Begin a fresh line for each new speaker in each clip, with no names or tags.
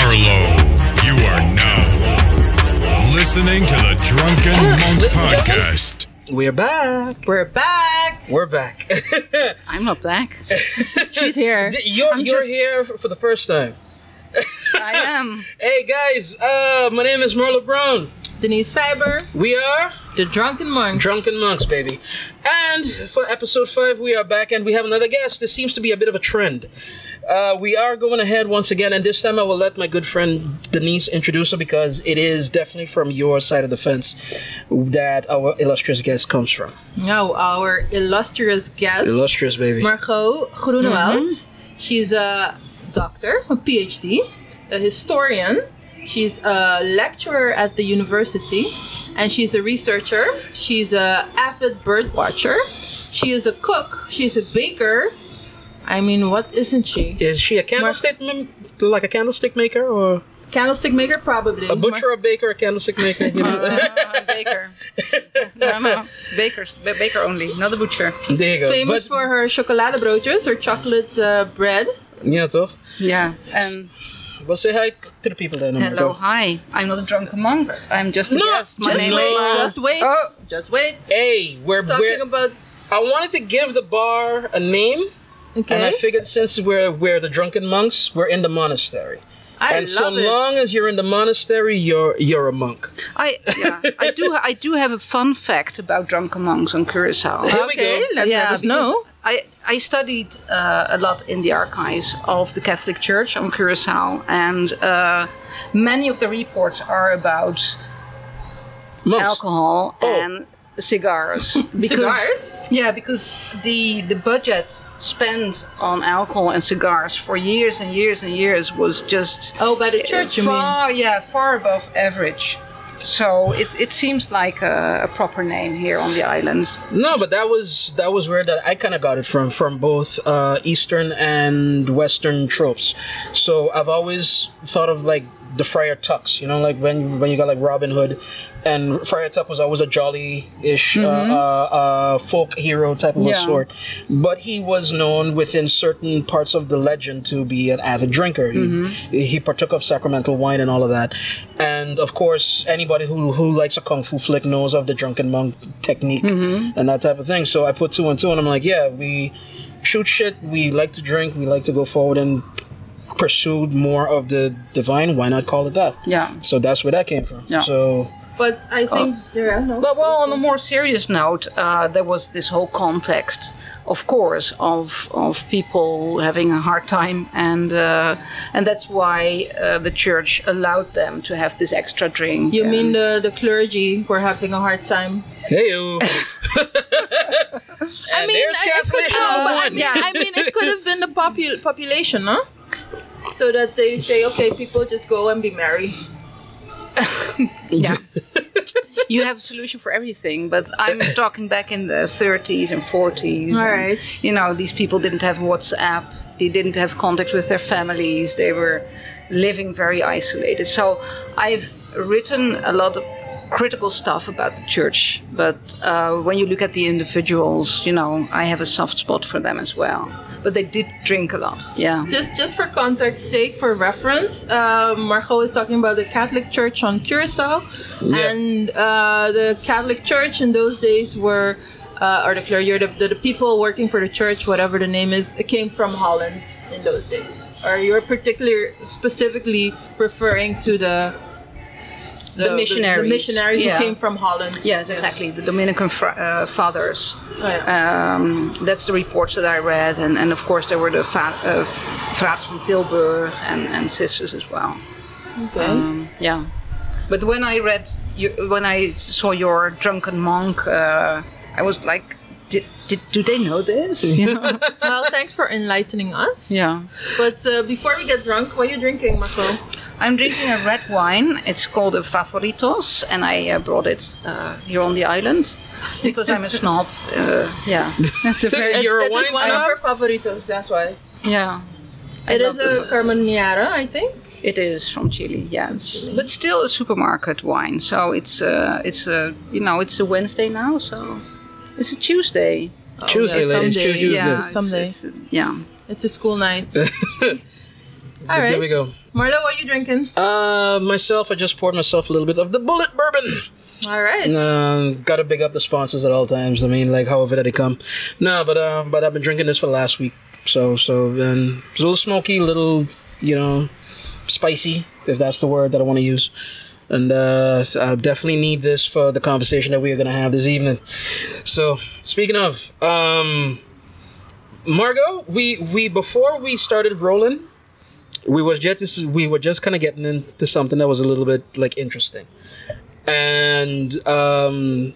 Marlo. You are now listening to the Drunken Monks podcast.
We're back.
We're back.
We're back.
I'm not back.
She's here.
You're here for the first time.
I am.
Hey guys, my name is Marlo Brown.
Denise Faber.
We are
the Drunken Monks.
Drunken Monks, baby. And for episode 5, we are back and we have another guest. This seems to be a bit of a trend. We are going ahead once again, and this time I will let my good friend Denise introduce her because it is definitely from your side of the fence that our illustrious guest comes from.
No, our illustrious guest.
Illustrious, baby.
Margot Groenewald. She's a doctor, a PhD, a historian. She's a lecturer at the university, and she's a researcher. She's an avid bird watcher. She is a cook. She's a baker. I mean, what isn't she?
Is she a candlestick, like a candlestick maker, or
candlestick maker? Probably.
A butcher, a baker, a candlestick maker. You know?
Baker. No, baker only, not a butcher.
There you go.
Famous for her chocoladebroodjes, her chocolate bread.
Yeah, toch?
Yeah, and
well, say hi to the people then.
hello, hi. I'm not a drunken monk. I'm just a guest. My name is.
Just wait.
Hey, we're
talking about.
I wanted to give the bar a name, and I figured since we're the Drunken Monks, we're in the monastery. And so long as you're in the monastery, you're a monk.
I do have a fun fact about drunken monks on Curacao.
Here we go.
Let us know.
I studied a lot in the archives of the Catholic Church on Curacao, and many of the reports are about
monks.
Alcohol and cigars.
Cigars?
Yeah, because the budget spent on alcohol and cigars for years and years and years was just
by the church,
far above average. So it seems like a proper name here on the island.
No, but that was where that I kind of got it from both Eastern and Western tropes. So I've always thought of like the Friar Tucks, you know, like when you got like Robin Hood, and Friar Tuck was always a jolly-ish folk hero type of a sort, but he was known within certain parts of the legend to be an avid drinker. He partook of sacramental wine and all of that, and of course anybody who likes a kung fu flick knows of the drunken monk technique and that type of thing. So I put 2 and 2, and I'm like, yeah, we shoot shit, we like to drink, we like to go forward and pursued more of the divine. Why not call it that? Yeah. So that's where that came from. Yeah. So,
but I think
well, on a more serious note, there was this whole context, of course, of people having a hard time, and that's why the church allowed them to have this extra drink.
You mean the clergy were having a hard time?
Hey-o.
I mean,
there's cancellation on one.
Yeah, I mean, it could have been the population, huh? So that they say, okay, people just go and be merry.
Yeah. You have a solution for everything, but I'm talking back in the 30s and 40s.
All right.
You know, these people didn't have WhatsApp. They didn't have contact with their families. They were living very isolated. So I've written a lot of critical stuff about the church, but when you look at the individuals, you know, I have a soft spot for them as well. But they did drink a lot. Yeah.
Just for context's sake, for reference, Margot is talking about the Catholic Church on Curacao, and the Catholic Church in those days were, or the clergy, or the people working for the church, whatever the name is, it came from Holland in those days. Or you're specifically referring to the missionaries. The missionaries who came from Holland.
Yes, exactly. The Dominican fathers.
Oh, yeah.
That's the reports that I read. And of course, there were the frats from Tilburg and sisters as well.
Okay.
Yeah. But when I saw your drunken monk, I was like, do they know this? You know?
Well, thanks for enlightening us.
Yeah.
But before we get drunk, what are you drinking, Marco?
I'm drinking a red wine. It's called a Favoritos, and I brought it here on the island because I'm a snob. Yeah, that's a very.
You're a wine
snob? One of our favoritos. That's why.
Yeah.
It is a Carmenera, I think.
It is from Chile, yes, but still a supermarket wine. So it's a it's a Wednesday now, so it's a Tuesday.
Tuesday, ladies.
Tuesday.
Yeah,
someday.
Yeah.
It's a school night. All right.
There we go.
Marlo, what are you drinking?
Myself, I just poured myself a little bit of the Bullet Bourbon.
All right.
Gotta big up the sponsors at all times. I mean, like, however that they come. No, but I've been drinking this for the last week. So, and it's a little smoky, a little, spicy, if that's the word that I want to use. And I definitely need this for the conversation that we are going to have this evening. So, speaking of, Margot, we before we started rolling, we were just kind of getting into something that was a little bit like interesting. And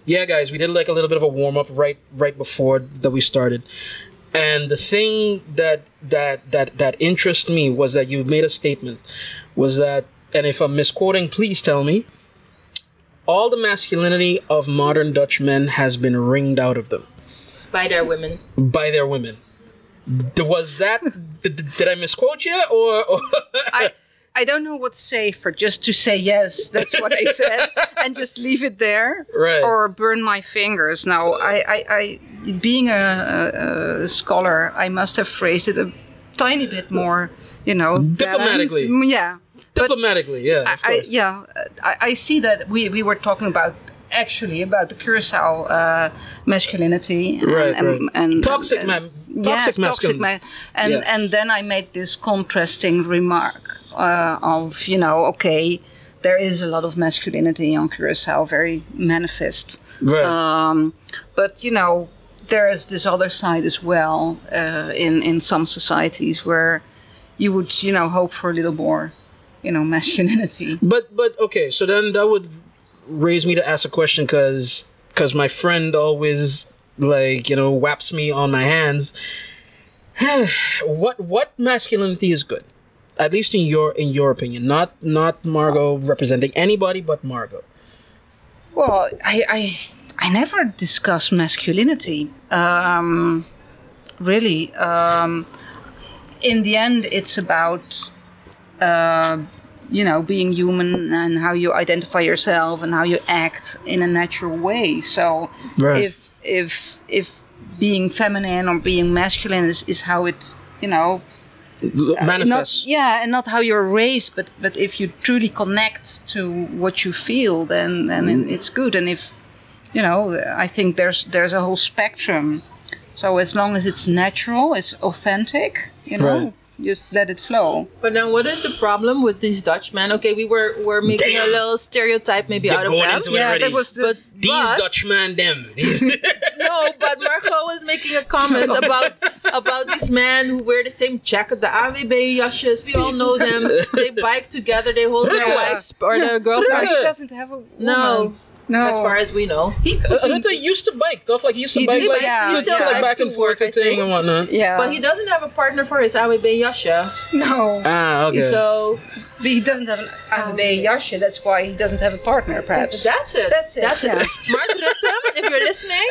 yeah, guys, we did like a little bit of a warm up right before that we started. And the thing that interested me was that you made a statement, was that, and if I'm misquoting, please tell me, all the masculinity of modern Dutch men has been wringed out of them.
By their women.
By their women. Was that, did I misquote you, or?
I don't know what to say for just to say yes, that's what I said, and just leave it there,
right? Or
burn my fingers. Now, I being a scholar, I must have phrased it a tiny bit more,
diplomatically.
Balanced. Yeah.
Diplomatically, yeah.
I see that we were talking about the Curacao masculinity,
and toxic masculinity,
and then I made this contrasting remark of okay, there is a lot of masculinity on Curacao, very manifest,
right.
But there is this other side as well in some societies where you would hope for a little more masculinity.
But okay, so then that would raise me to ask a question, because my friend always whaps me on my hands. What masculinity is good, at least in your opinion? Not Margot representing anybody but Margot.
Well, I never discuss masculinity, really. In the end, it's about being human and how you identify yourself and how you act in a natural way. So
right.
if being feminine or being masculine is how it
manifests,
and not how you're raised, but if you truly connect to what you feel, then it's good. And if I think there's a whole spectrum. So as long as it's natural, it's authentic,
right.
Just let it flow.
But then what is the problem with these Dutch men? Okay, we're making a little stereotype maybe out of them.
That
was
these Dutch men, them.
No, but Margot was making a comment about these men who wear the same jacket, the AWB jasjes. We all know them. They bike together. They hold their wives or their girlfriends.
He doesn't have a woman.
No, as far as we know.
Anita used to bike. Talk like he used to bike, back and forth to thing and whatnot.
Yeah,
but he doesn't have a partner for his AWB jasje.
No.
Okay.
So
he doesn't have an AWB jasje. That's why he doesn't have a partner, perhaps.
That's it.
Yeah.
Mark Rutte, if you're listening,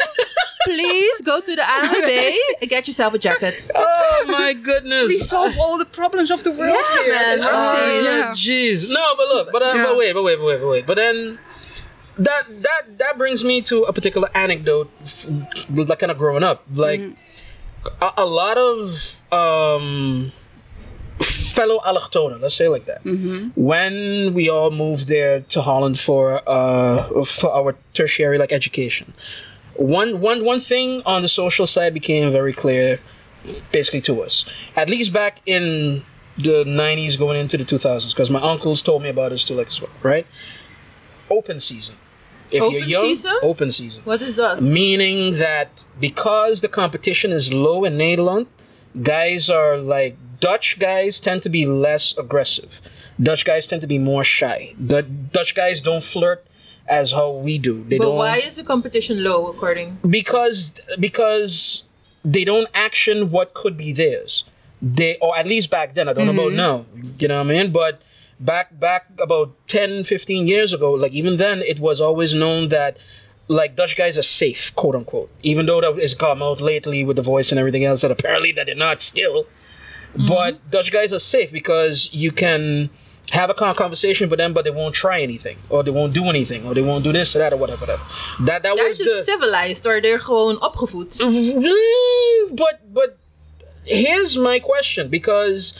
please go to the AWB and get yourself a jacket.
Oh my goodness!
We solve all the problems of the world here.
Man.
Jeez. No, but look, but wait. But then. That brings me to a particular anecdote, like kind of growing up. Like a lot of fellow allochtonen, let's say it like that. When we all moved there to Holland for our tertiary education, one thing on the social side became very clear, basically to us, at least back in the 90s going into the 2000s, because my uncles told me about this too, as well, right? Open season. If
open
you're young,
season?
Open season.
What is that?
Meaning that because the competition is low in Nederland, Dutch guys tend to be less aggressive. Dutch guys tend to be more shy. Dutch guys don't flirt as how we do.
Why is the competition low, according?
Because they don't action what could be theirs. Or at least back then. I don't know about now. You know what I mean? But back about 10, 15 years ago, even then, it was always known that Dutch guys are safe, quote unquote. Even though that has come out lately with The Voice and everything else that apparently that they're not still. But Dutch guys are safe because you can have a conversation with them, but they won't try anything, or they won't do anything, or they won't do this or that or whatever. That was
just civilized, or they're gewoon opgevoed.
But here's my question, because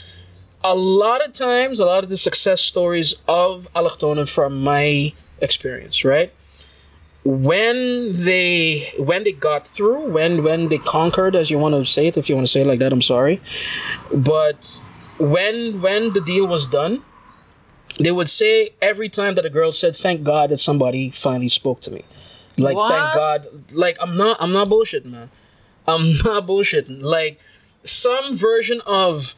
a lot of times, a lot of the success stories of allochtonen, from my experience, right? When they got through, when they conquered, as you want to say it, if you want to say it like that, I'm sorry, but when the deal was done, they would say every time that a girl said, "Thank God that somebody finally spoke to me." Like,
What?
thank God. Like, I'm not bullshitting, man. I'm not bullshitting. Like, some version of,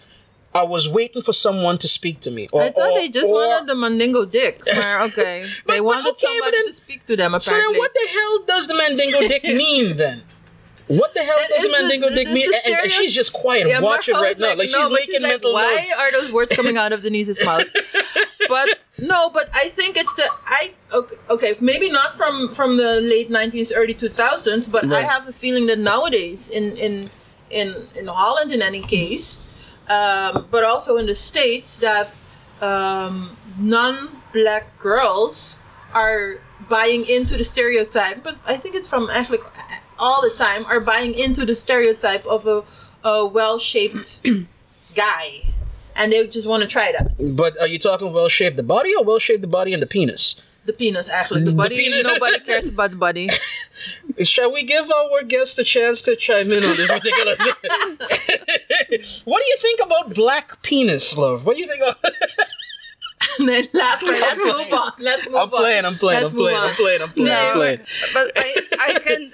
I was waiting for someone to speak to me. Or,
I thought they just
or-
wanted the Mandingo dick. Okay. They wanted
okay,
somebody
but then-
to speak to them,
So
apparently.
then what the hell does the Mandingo dick mean then? What the hell does
It's
the Mandingo dick
it's
mean?
the
And she's just quiet.
Yeah,
Watch it
Marco
right
is
now. Like,
no,
she's
but
making mental
why
notes.
are those words coming out of Denise's mouth? But I think it's okay, maybe not from the late 90s, early 2000s, but I
Right.
have a feeling that nowadays in Holland, in any case, but also in the States, that non-black girls are buying into the stereotype, but I think it's from actually all the time, are buying into the stereotype of a well-shaped guy, and they just want to try that.
But are you talking well-shaped the body or well-shaped the body and the penis?
The penis, actually. The body,
penis.
nobody cares about the body.
Shall we give our guest a chance to chime in on this particular thing? What do you think about black penis, love? What do you think of...
Then laugh, right? Let's move on. Let's move on.
I'm playing.
Let's move on.
But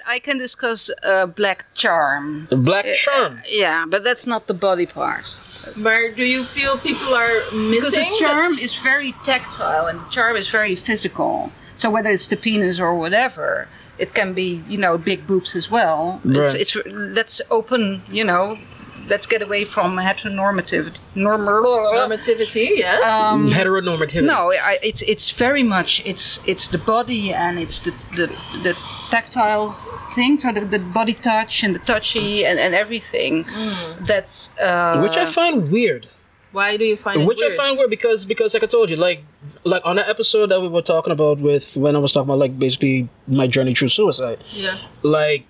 I can discuss black charm.
Black charm.
Yeah, but that's not the body part.
But do you feel people are
Because
missing?
the charm is very tactile and the charm is very physical. So whether it's the penis or whatever, it can be, big boobs as well.
Right.
It's let's open, let's get away from heteronormativity.
Normativity, yes.
Heteronormativity.
No, it's very much it's the body and it's the tactile thing, so the body touch and the touchy and everything. That's
Which I find weird.
Why do you find it
Which
weird?
I find weird because like I told you, like on that episode that we were talking about with when I was talking about like basically my journey through suicide.
Yeah.
Like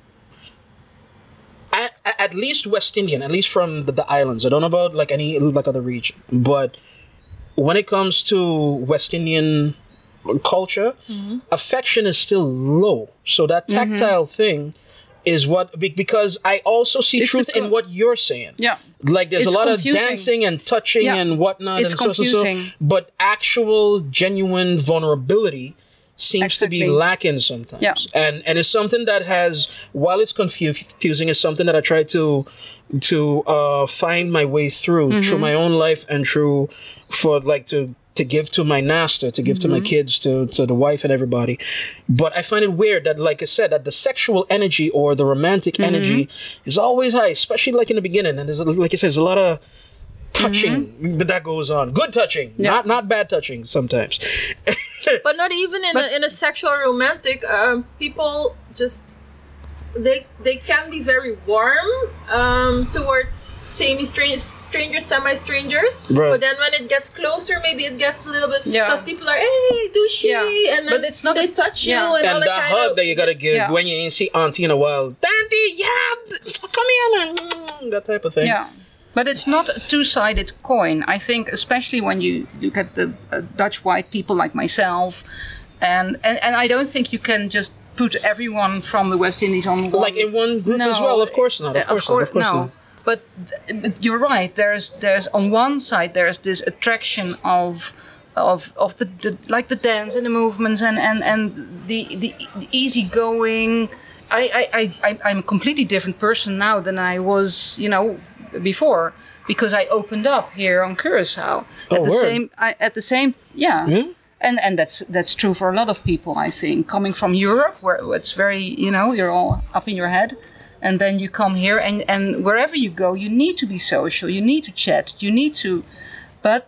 at least West Indian, at least from the islands. I don't know about like any like other region, but when it comes to West Indian culture, affection is still low. So that tactile thing is what because I also see
It's
truth
the
in what you're saying.
yeah.
Like there's
It's
a lot
confusing.
of dancing and touching
Yeah.
and whatnot
It's
and so
confusing.
but actual genuine vulnerability seems to be
Exactly.
lacking sometimes.
Yeah.
And it's something that has, while it's confusing, it's something that I try to find my way through my own life and to give to my master, to give to my kids, to the wife and everybody. But I find it weird that, like I said, that the sexual energy or the romantic energy is always high, especially like in the beginning. And there's, like I said, there's a lot of touching that goes on. Good touching, not bad touching sometimes.
But not even in a sexual romantic. People just they can be very warm towards strangers, semi-strangers.
Right.
But then when it gets closer, maybe it gets a little bit
Yeah.
because people are hey douchey,
Yeah.
and
But
then
it's not
they
a-
touch you
yeah.
and all
And
that
that
kind
hug
of.
that you gotta give
Yeah.
when you ain't see auntie in a while. Auntie, yeah, come here, man. That type of thing.
Yeah, but it's not a two-sided coin. I think, especially when you look at the Dutch white people like myself, and I don't think you can just put everyone from the West Indies on one.
Like in one group as well. Of course not. Of course
no.
not.
But you're right. There's on one side there's this attraction of the like the dance and the movements and the easygoing. I'm a completely different person now than I was, before, because I opened up here on Curacao at the same yeah. And that's true for a lot of people, I think. Coming from Europe, where it's very, you're all up in your head, and then you come here, and wherever you go, you need to be social, you need to chat, you need to. But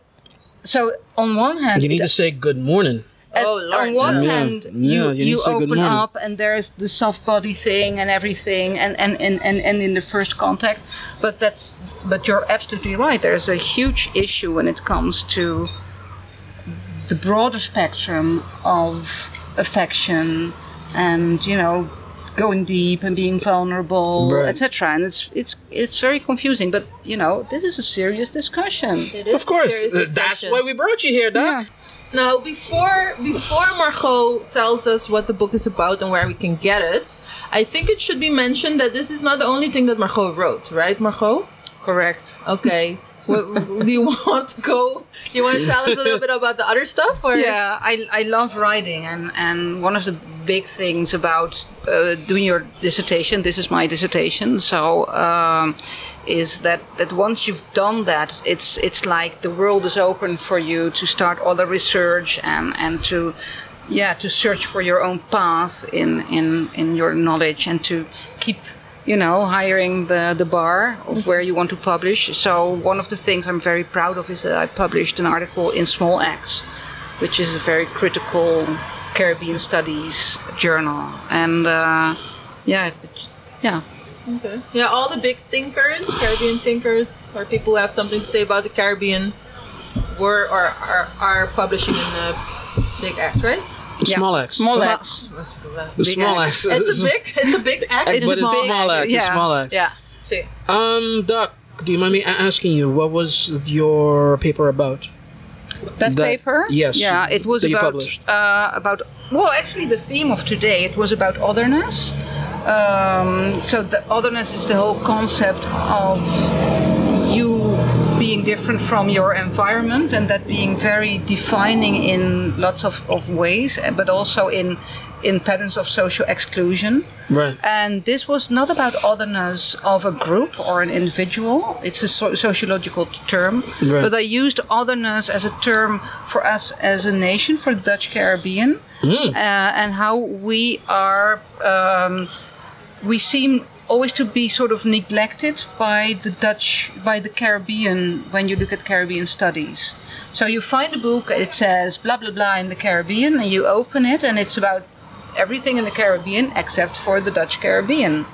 so on one hand,
You need to say good morning.
Oh, Lord,
on one
no.
hand,
Yeah, you need
you
to say good
open
morning.
up, and there's the soft body thing and everything, and in the first contact. But you're absolutely right. There's a huge issue when it comes to the broader spectrum of affection and going deep and being vulnerable,
Right.
etc. And it's very confusing. But this is a serious discussion.
It is
Of course,
a serious
that's
discussion.
why we brought you here, Doc.
Yeah.
Now, before Margot tells us what the book is about and where we can get it, I think it should be mentioned that this is not the only thing that Margot wrote, right, Margot?
Correct.
Okay. Do you want to go? You want to tell us a little bit about the other stuff? Or?
Yeah, I love writing, and one of the big things about doing your dissertation, this is my dissertation, so is that once you've done that, it's like the world is open for you to start other research and to search for your own path in your knowledge and to keep hiring the bar of where you want to publish. So one of the things I'm very proud of is that I published an article in Small Axe, which is a very critical Caribbean studies journal. And
Okay. Yeah, all the big thinkers, Caribbean thinkers, or people who have something to say about the Caribbean are publishing in the Big X, right?
Small X.
Small Axe.
The small X.
It's a big X.
But it's small X.
yeah.
It's small X.
Yeah. See.
Doc, do you mind me asking you, what was your paper about?
That paper?
Yes.
Yeah, it was
that you
about
published.
well, actually, the theme of today, it was about otherness. So the otherness is the whole concept of you being different from your environment, and that being very defining in lots of ways, but also in patterns of social exclusion.
Right.
And this was not about otherness of a group or an individual. It's a sociological term.
Right.
But I used otherness as a term for us as a nation, for the Dutch Caribbean, and how we are, we seem always to be sort of neglected by the Caribbean when you look at Caribbean studies. So you find a book, it says blah, blah, blah in the Caribbean, and you open it, and it's about everything in the Caribbean except for the Dutch Caribbean.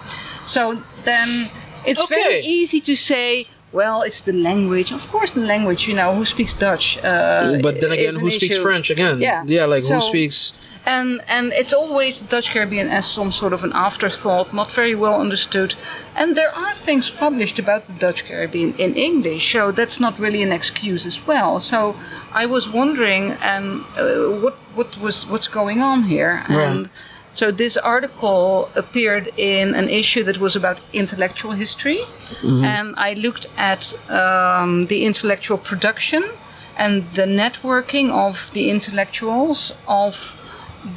So then it's very easy to say, well, it's the language. Of course, the language, who speaks Dutch?
But then again,
is an
who speaks
issue.
French again?
Yeah.
Yeah, like
So-
who speaks...
And it's always the Dutch Caribbean as some sort of an afterthought, not very well understood. And there are things published about the Dutch Caribbean in English, so that's not really an excuse as well. So I was wondering, what's going on here? And so this article appeared in an issue that was about intellectual history, and I looked at the intellectual production and the networking of the intellectuals of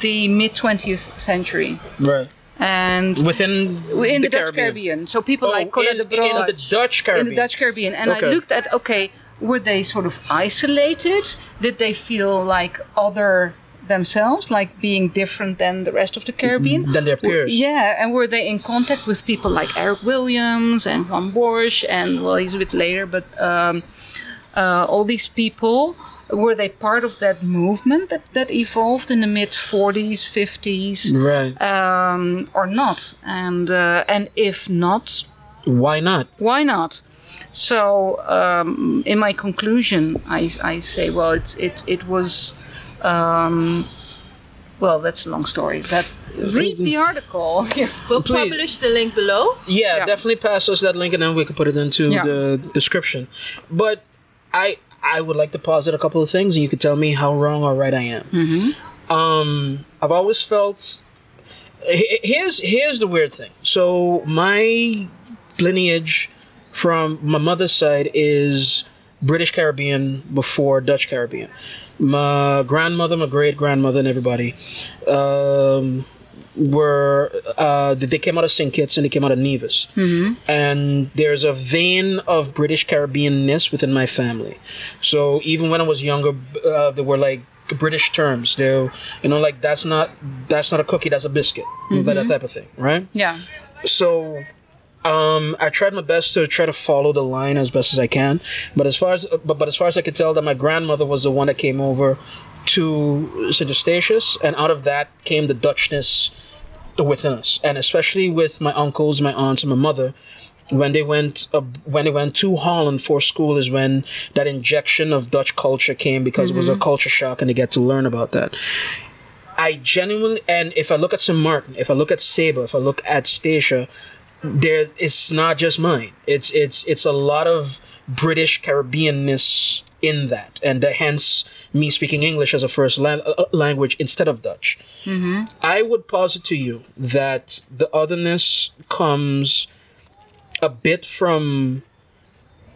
the mid-20th century.
Right.
And
Within
in the Dutch
Caribbean.
Caribbean. So people like Colette de Brood.
In the Dutch Caribbean.
In the Dutch Caribbean. And
Okay.
I looked at, were they sort of isolated? Did they feel like other themselves, like being different than the rest of the Caribbean?
Than their peers.
Yeah, and were they in contact with people like Eric Williams and Juan Borsch and, well, he's a bit later, but all these people, were they part of that movement that evolved in the mid-40s, 50s?
Right.
Or not? And if not,
Why not?
why not? So in my conclusion, I say, well, it was, well, that's a long story. But read the article.
We'll
Please.
publish the link below.
Yeah, definitely pass us that link and then we can put it into the description. But I would like to posit a couple of things and you could tell me how wrong or right I am.
Mm-hmm.
I've always felt... Here's the weird thing. So my lineage from my mother's side is British Caribbean before Dutch Caribbean. My grandmother, my great-grandmother and everybody they came out of St. Kitts and they came out of Nevis. And there's a vein of British Caribbean-ness within my family. So even when I was younger, there were like British terms. They, like that's not a cookie, that's a biscuit, like that type of thing, right?
Yeah.
So I tried my best to try to follow the line as best as I can. But as far as I could tell, that my grandmother was the one that came over to St. Eustatius, and out of that came the Dutchness within us, and especially with my uncles, my aunts, and my mother. When they went to Holland for school is when that injection of Dutch culture came, because it was a culture shock and they get to learn about that. I genuinely, and if I look at St. Martin, if I look at Saba, if I look at Statia, it's not just mine. It's a lot of British Caribbeanness in that, and hence me speaking English as a first language instead of Dutch. I would posit to you that the otherness comes a bit from,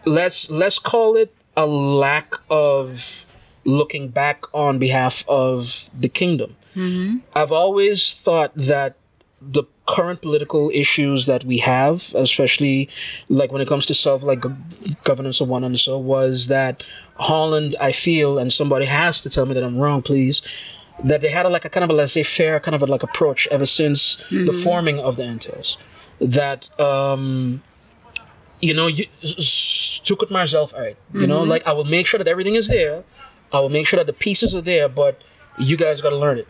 let's call it a lack of looking back on behalf of the kingdom. I've always thought that the current political issues that we have, especially like when it comes to self-governance of one and so, was that Holland, I feel, and somebody has to tell me that I'm wrong, please, that they had a kind of a laissez-faire kind of a approach ever since the forming of the entails. That to cut myself out. Like, I will make sure that everything is there. I will make sure that the pieces are there, but you guys got to learn it.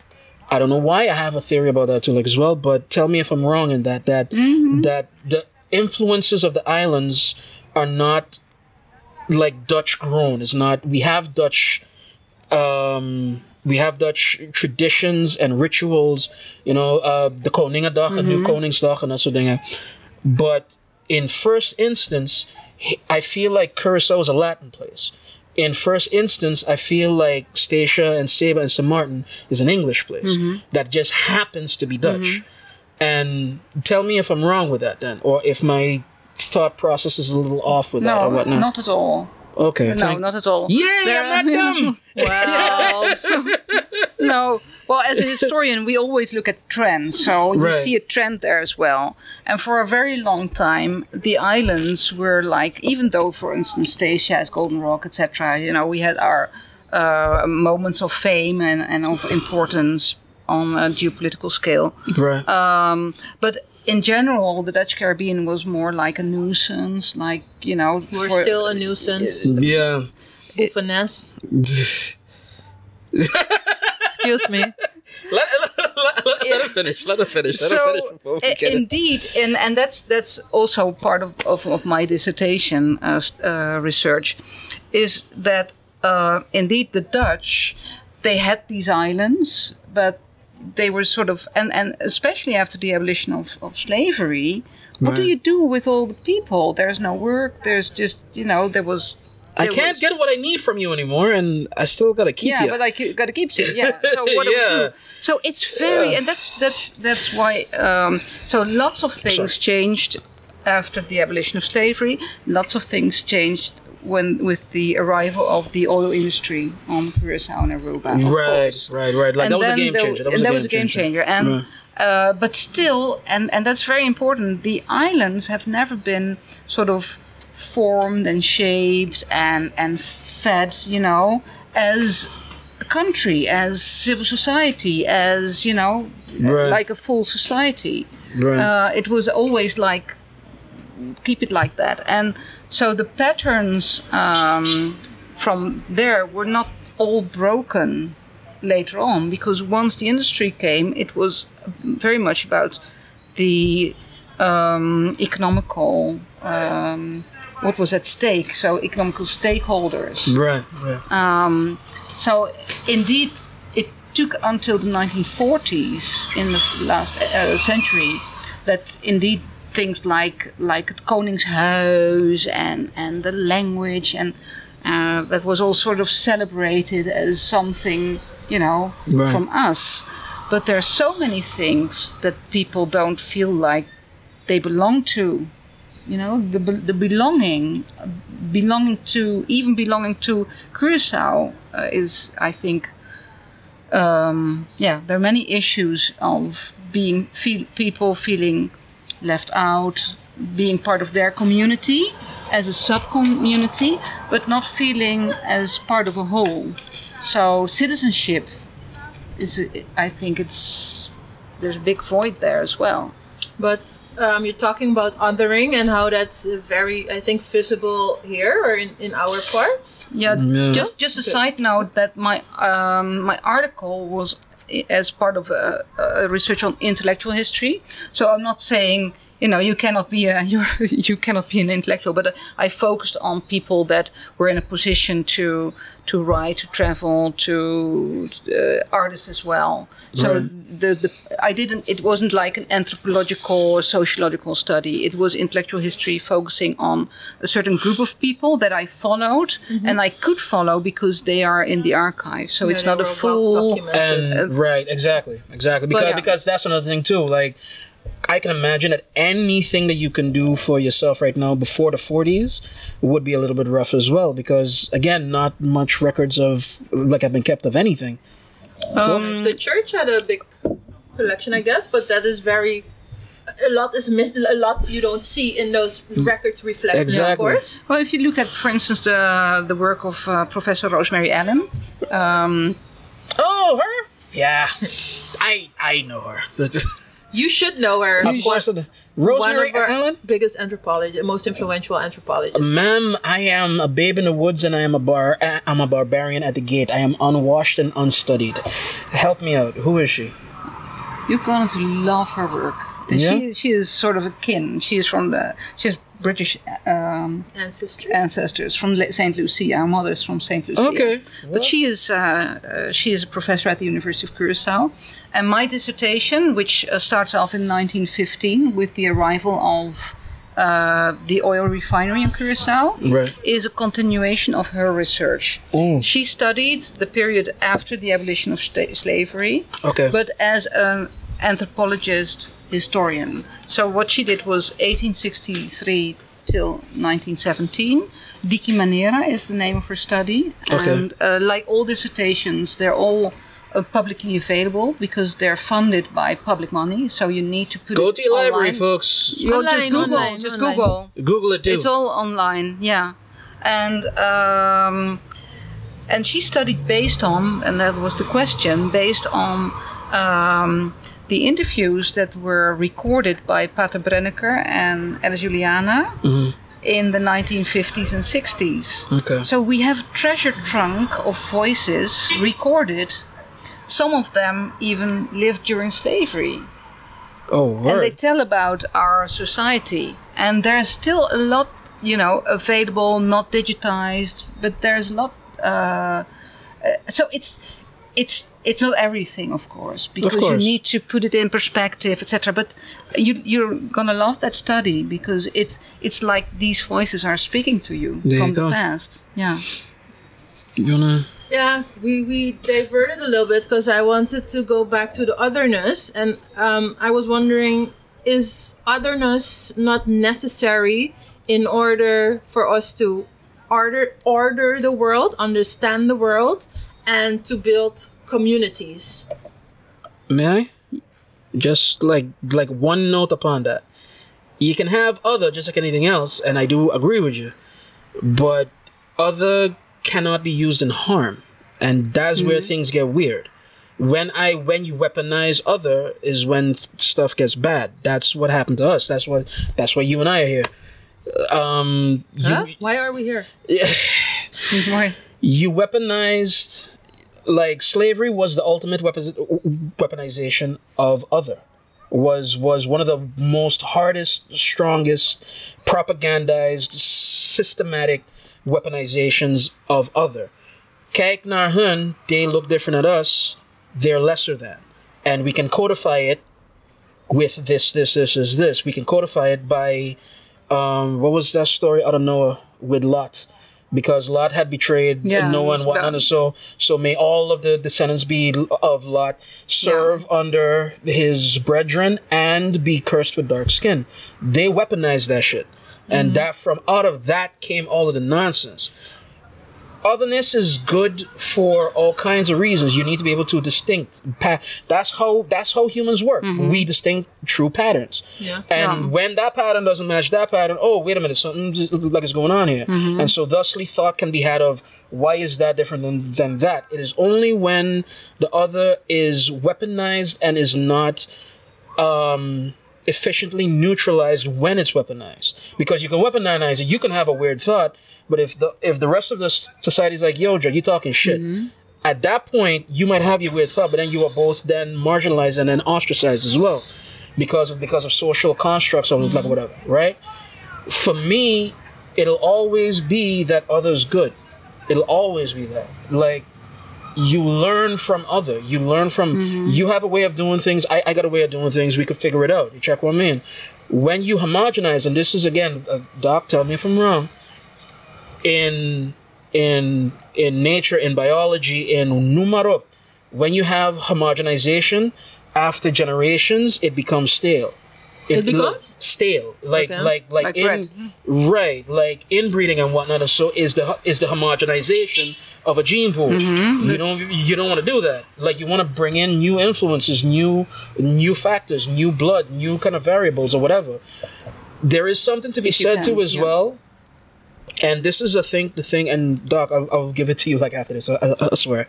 I don't know why. I have a theory about that too, as well. But tell me if I'm wrong in that that the influences of the islands are not like Dutch grown. It's not. We have Dutch traditions and rituals. The Koningendag and New Koningsdag and that sort of thing. But in first instance, I feel like Curaçao is a Latin place. In first instance, I feel like Statia and Saba and St. Martin is an English place that just happens to be Dutch. And tell me if I'm wrong with that then, or if my thought process is a little off with that or whatnot.
No, not at all.
Okay.
No, not at all.
Yeah, I'm not dumb.
Wow.
No. Well, as a historian, we always look at trends. So you see a trend there as well. And for a very long time, the islands were like, even though, for instance, Statia has Golden Rock, etc., we had our moments of fame and of importance on a geopolitical scale.
Right.
But in general, the Dutch Caribbean was more like a nuisance, like,
We're still a nuisance.
Yeah.
Bouffinest. Excuse me.
Let her finish. Let her finish.
Indeed, and that's also part of my dissertation research, is that indeed the Dutch, they had these islands, but they were sort of, and especially after the abolition of slavery, what do you do with all the people? There's no work. There's just, there was.
I can't get what I need from you anymore, and I still gotta keep you.
Yeah, but I gotta keep you. Yeah. So what do we do? So it's very, and that's why. So lots of things changed after the abolition of slavery. Lots of things changed with the arrival of the oil industry on Curaçao and Aruba.
Right. Like, that was a game changer. That was a game changer.
And but still, and that's very important. The islands have never been sort of formed and shaped and fed, as a country, as civil society, as, like a full society.
Right.
It was always like, keep it like that. And so the patterns from there were not all broken later on, because once the industry came, it was very much about the economical what was at stake, so economical stakeholders.
Right.
So indeed, it took until the 1940s in the last century that indeed things like het Koningshuis and the language and that was all sort of celebrated as something, from us. But there are so many things that people don't feel like they belong to. The belonging to Curaçao is, I think, there are many issues of people feeling left out, being part of their community as a sub-community, but not feeling as part of a whole. So citizenship is, I think, there's a big void there as well.
But you're talking about othering and how that's very, I think, visible here or in our parts.
Yeah. Just a side note that my article was as part of a research on intellectual history. So I'm not saying you cannot be you cannot be an intellectual. But I focused on people that were in a position to write, to travel, to artists as well. So
Right.
it wasn't like an anthropological or sociological study. It was intellectual history focusing on a certain group of people that I followed and I could follow because they are in the archive. So it's
they
not a
were
full.
well documented.
And right, exactly. Because
yeah.
because that's another thing too. Like, I can imagine that anything that you can do for yourself right now before the 40s would be a little bit rough as well. Because again, not much records of have been kept of anything.
The church had a big collection, I guess, but that is a lot is missed. A lot you don't see in those records reflected,
Exactly.
of course.
Well, if you look at, for instance, the work of Professor Rosemary Allen,
Oh, her? Yeah, I know her.
You should know her.
Of course,
One
Rosemary
of our
Allen.
biggest anthropologists, most influential anthropologists.
Ma'am, I am a babe in the woods and I'm a barbarian at the gate. I am unwashed and unstudied. Help me out. Who is she?
you're going to love her work.
Yeah?
She is sort of a kin. She has British ancestors from Saint Lucia. Her mother is from Saint Lucia.
Okay.
But she is a professor at the University of Curacao. And my dissertation, which starts off in 1915 with the arrival of the oil refinery in Curacao,
Right.
is a continuation of her research.
Mm.
She studied the period after the abolition of slavery,
Okay.
but as an anthropologist historian. So what she did was 1863 till 1917. Di que Manera is the name of her study.
Okay.
And like all dissertations, they're all publicly available because they're funded by public money. So you need to put
Go
it
to your library,
online.
folks.
You know, just
Online,
Google.
online,
Just
online.
Google.
Google it too.
It's all online, yeah. And she studied based on, and that was the question, based on the interviews that were recorded by Pater Brenneker and Alice Juliana in the 1950s and 60s.
Okay.
So we have treasure trunk of voices recorded. Some of them even lived during slavery.
Oh,
And they
word.
tell about our society. And there's still a lot, available, not digitized, but there's a lot. So it's not everything, of course, because you
course.
need to put it in perspective, etc. But you're gonna love that study because it's like these voices are speaking to you
There
from
you
the
go.
past. Yeah.
You wanna?
Yeah, we diverted a little bit because I wanted to go back to the otherness, and I was wondering, is otherness not necessary in order for us to order the world, understand the world, and to build communities?
May I? Just like one note upon that. You can have other just like anything else, and I do agree with you. But other cannot be used in harm. And that's where things get weird. When you weaponize other is when stuff gets bad. That's what happened to us. That's why you and I are here.
Huh? Why are we here?
Why?
You weaponized, like, slavery was the ultimate weaponization of other. Was one of the most hardest, strongest, propagandized, systematic weaponizations of other. Kijk naar hun, they look different at us, they're lesser than. And we can codify it with this. We can codify it by, what was that story out of Noah with Lot? Because Lot had betrayed Noah and whatnot. So may all of the descendants of Lot serve under his brethren and be cursed with dark skin. They weaponized that shit. And that out of that came all of the nonsense. Otherness is good for all kinds of reasons. You need to be able to distinct. That's how humans work. We distinct true patterns.
Yeah.
And when that pattern doesn't match that pattern, oh, wait a minute, something just looks like it's going on here. And so thusly thought can be had of, why is that different than that? It is only when the other is weaponized and is not efficiently neutralized when it's weaponized. Because you can weaponize it, you can have a weird thought, but if the rest of the society is like, yo, Joe, you talking shit, at that point, you might have your weird thought, but then you are both then marginalized and then ostracized as well. because of social constructs or like whatever, right? For me, it'll always be that other's good. It'll always be that. Like, you learn from other. You learn from, you have a way of doing things. I got a way of doing things. We could figure it out. You check what I mean? When you homogenize, and this is again, Doc, tell me if I'm wrong, in nature, in biology, in numero, when you have homogenization, after generations, it becomes stale.
It becomes
stale, like
Like
in
bread.
right, like inbreeding and whatnot. And so is the homogenization of a gene pool. You don't want to do that. Like, you want to bring in new influences, new factors, new blood, new kind of variables or whatever. There is something to be
If you
said
can,
to as
yeah.
well. And this is the thing, and Doc, I'll give it to you like after this. I swear.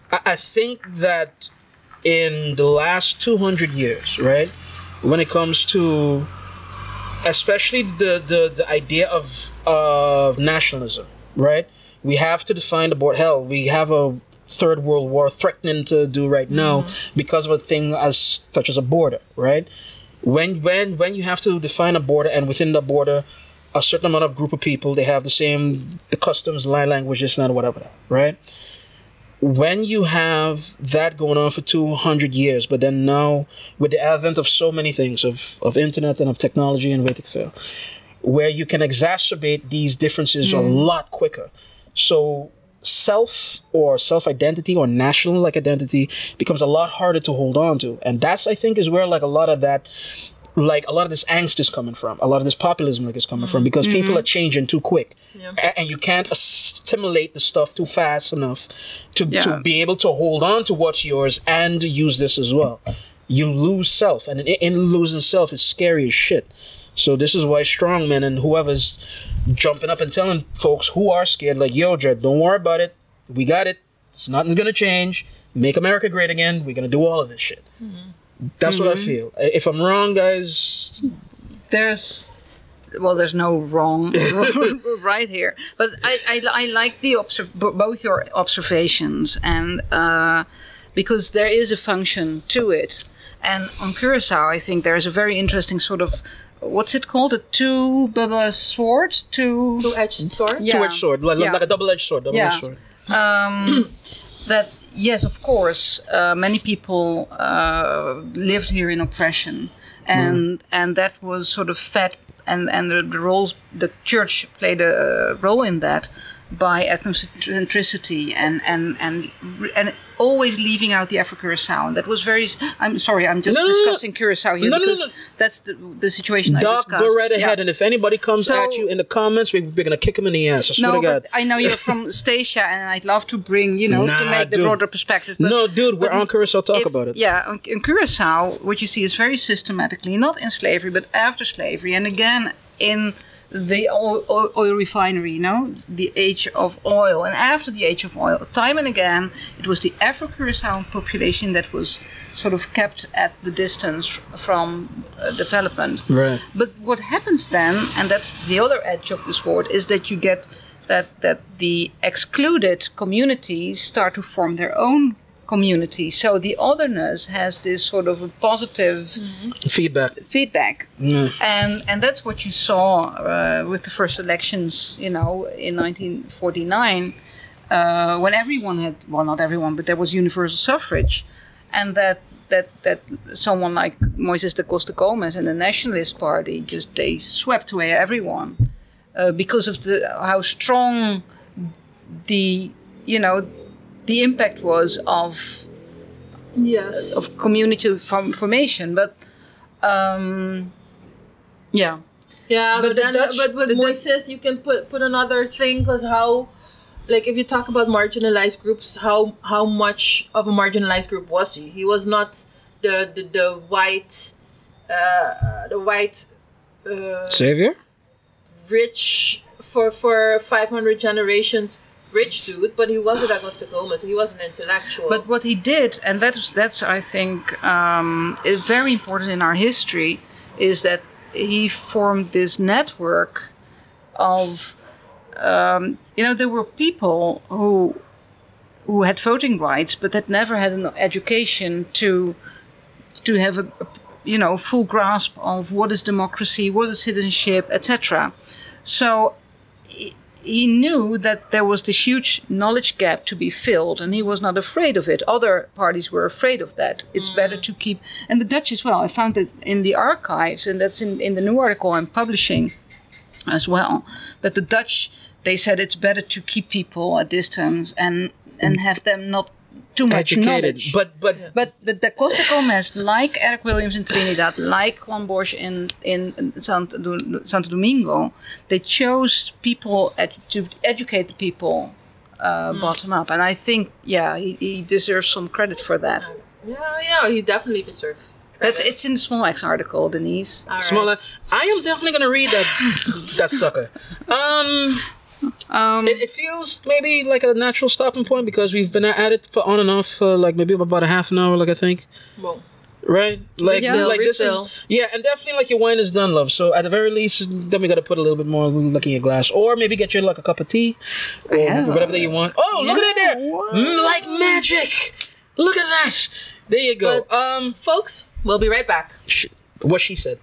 I think that in the last 200 years, right, when it comes to especially the idea of nationalism, right, we have to define the border. Hell, we have a third world war threatening to do right now because of a thing as such as a border, right? When you have to define a border, and within the border, a certain amount of group of people, they have the customs, language, this and that, whatever, right? When you have that going on for 200 years, but then now with the advent of so many things, of internet and of technology and fail, where you can exacerbate these differences a lot quicker. So self-identity or national identity becomes a lot harder to hold on to. And that's, I think, is where like a lot of this angst is coming from, a lot of this populism is coming from, because people are changing too quick. And you can't stimulate the stuff too fast enough to be able to hold on to what's yours and use this as well. You lose self, and in losing self, it's scary as shit. So this is why strongmen and whoever's jumping up and telling folks who are scared, like, yo, Dread, don't worry about it. We got it. Nothing's going to change. Make America great again. We're going to do all of this shit. That's what I feel. If I'm wrong, guys...
There's no wrong right here, but I like both your observations, and because there is a function to it. And on Curacao, I think there's a very interesting sort of, what's it called, a two-edged sword,
two-edged sword.
Yeah.
Two-edged sword, like a double-edged sword. Sword.
That, yes, of course, many people lived here in oppression, and that was sort of fed, and the church played a role in that by ethnocentricity and always leaving out the Afro-Curacao. That was very... I'm sorry, I'm just discussing Curacao here because that's the situation I
Doc,
discussed.
go right ahead, and if anybody comes at you in the comments, we're going to kick him in the ass. I swear to God.
But I know you're from Statia, and I'd love to bring, to make the broader perspective. But,
we're on Curacao, talk about it.
Yeah, in Curacao, what you see is very systematically, not in slavery, but after slavery, and again in the oil refinery, the age of oil. And after the age of oil, time and again, it was the Afro-Curacao population that was sort of kept at the distance from development.
Right.
But what happens then, and that's the other edge of the sword, is that you get that the excluded communities start to form their own community. So the otherness has this sort of a positive feedback. And that's what you saw with the first elections, in 1949, when everyone had, well, not everyone, but there was universal suffrage, and that someone like Moises da Costa Gomes and the Nationalist Party they swept away everyone because of how strong the impact was of community formation, but
yeah, but with Moises you can put another thing, because how, like, if you talk about marginalized groups, how much of a marginalized group was he? He was not the white
savior, rich
for 500 generations rich dude, but he wasn't Douglas Gomez. He was an intellectual.
But what he did, and that's I think very important in our history, is that he formed this network of there were people who had voting rights, but that never had an education to to have a full grasp of what is democracy, what is citizenship, etc. So he knew that there was this huge knowledge gap to be filled, and he was not afraid of it. Other parties were afraid of that. It's better to keep, and the Dutch as well. I found that in the archives, and that's in the new article I'm publishing as well, that the Dutch, they said it's better to keep people at distance and have them not too much knowledge.
But
the Costa Gomez, like Eric Williams in Trinidad, like Juan Bosch in Santo Domingo, they chose people to educate the people bottom up, and I think he deserves some credit for that.
Yeah, he definitely deserves credit.
It's in the Small Axe article, Denise.
All
Small.
right.
I am definitely gonna read that sucker. It feels maybe like a natural stopping point because we've been at it for on and off for like maybe about a half an hour, like I think.
Well,
Right? Like, this
refill.
is and definitely like your wine is done, love. So at the very least, then we gotta put a little bit more look in your glass, or maybe get you like a cup of tea or whatever that you want. Oh, look at it there, like magic! Look at that. There you go.
But, folks, we'll be right back.
What she said.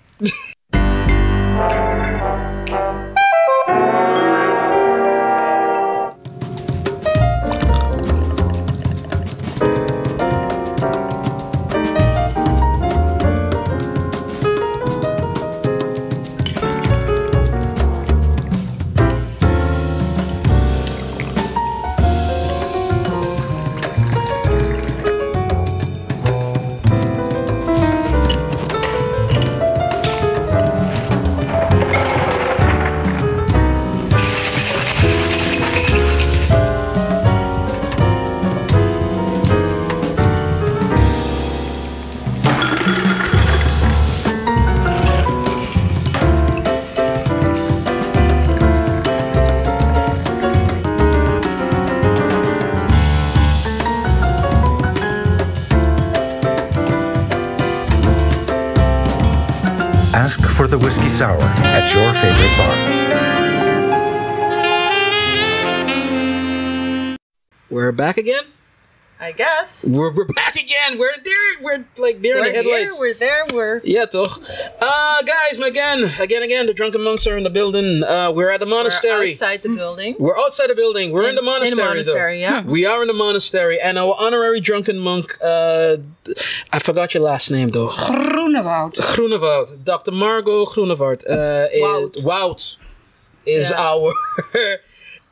Ask for the Whiskey Sour at your favorite bar.
We're back again?
I guess.
We're back again. We're there. We're like there in the headlights.
We're there.
Yeah, toch. Guys, again, the Drunken Monks are in the building. We're at the monastery.
We're outside the building.
We're outside the building. We're in the monastery.
In the monastery,
though.
yeah.
We are in the monastery, and our honorary drunken monk. I forgot your last name though. Groenewoud. Dr. Margot Groenewoud. Wout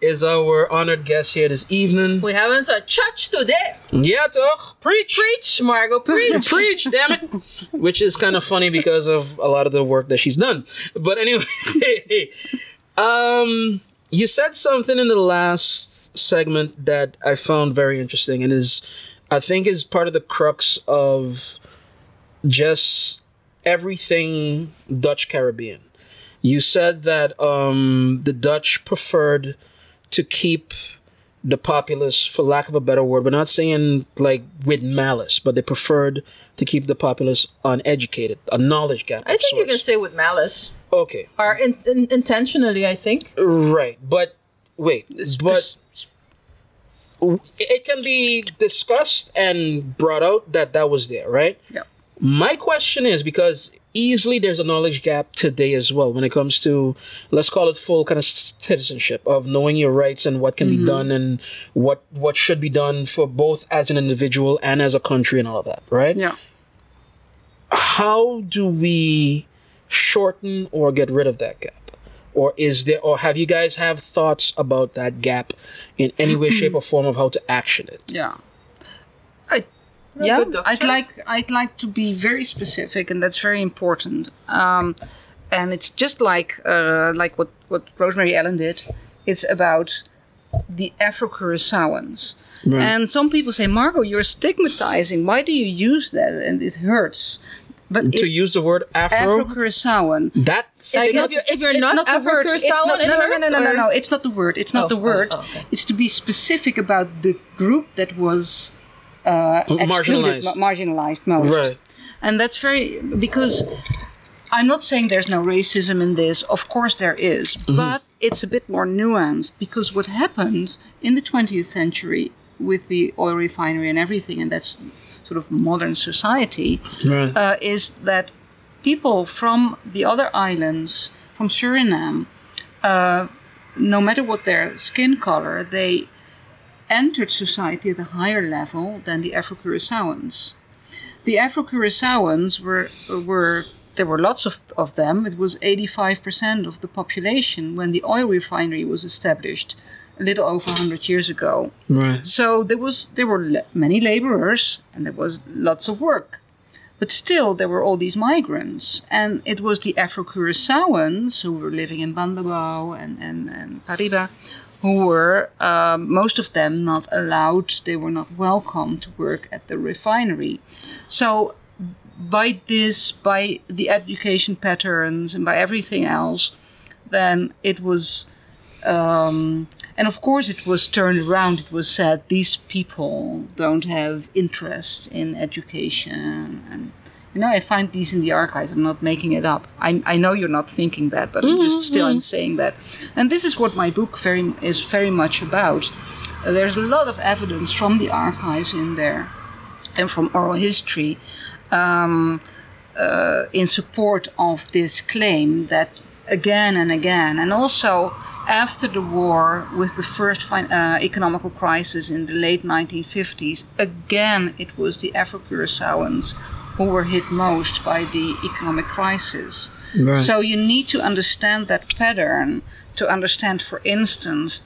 is our honored guest here this evening.
We having a church today.
Yeah, toch?
Preach, Margot, preach.
Preach, damn it. Which is kind of funny because of a lot of the work that she's done. But anyway, you said something in the last segment that I found very interesting and I think is part of the crux of just everything Dutch Caribbean. You said that the Dutch preferred to keep the populace, for lack of a better word, but not saying like with malice, but they preferred to keep the populace uneducated, a knowledge gap.
I think you can say with malice.
Okay.
Or intentionally, I think.
Right, but wait, but it can be discussed and brought out that was there, right?
Yeah.
My question is, because easily there's a knowledge gap today as well when it comes to, let's call it full kind of citizenship of knowing your rights and what can be done and what should be done for both as an individual and as a country and all of that, right?
Yeah.
How do we shorten or get rid of that gap? Or have you guys have thoughts about that gap in any way, shape, or form of how to action it?
Yeah. I'd like to be very specific, and that's very important. And it's just like what Rosemary Ellen did. It's about the Afro-Curaçaoans.
Right.
And some people say, Margot, you're stigmatizing. Why do you use that? And it hurts. But
to use the word
Afro-Curaçaoan.
That's
If you're not Afro-Curaçaoan,
no. It's not the word. It's not the word.
Okay.
It's to be specific about the group that was marginalized most.
Right.
And that's because I'm not saying there's no racism in this. Of course there is. But it's a bit more nuanced because what happened in the 20th century with the oil refinery and everything, and that's sort of modern society,
Right.
is that people from the other islands, from Suriname, no matter what their skin color, they entered society at a higher level than the Afro-Curaçaoans. The Afro-Curaçaoans were there were lots of them. It was 85% of the population when the oil refinery was established a little over 100 years ago.
Right.
So there were many laborers and there was lots of work. But still, there were all these migrants. And it was the Afro-Curaçaoans who were living in Bandabao and Pariba who were, most of them, not allowed, they were not welcome to work at the refinery. So by the education patterns and by everything else, then it was, and of course it was turned around. It was said these people don't have interest in education. And, I find these in the archives. I'm not making it up. I know you're not thinking that, but I'm saying that. And this is what my book is very much about. There's a lot of evidence from the archives in there and from oral history in support of this claim that again and again, and also after the war with the first economical crisis in the late 1950s, again it was the Afro-Curaçaoans who were hit most by the economic crisis.
Right.
So you need to understand that pattern to understand, for instance,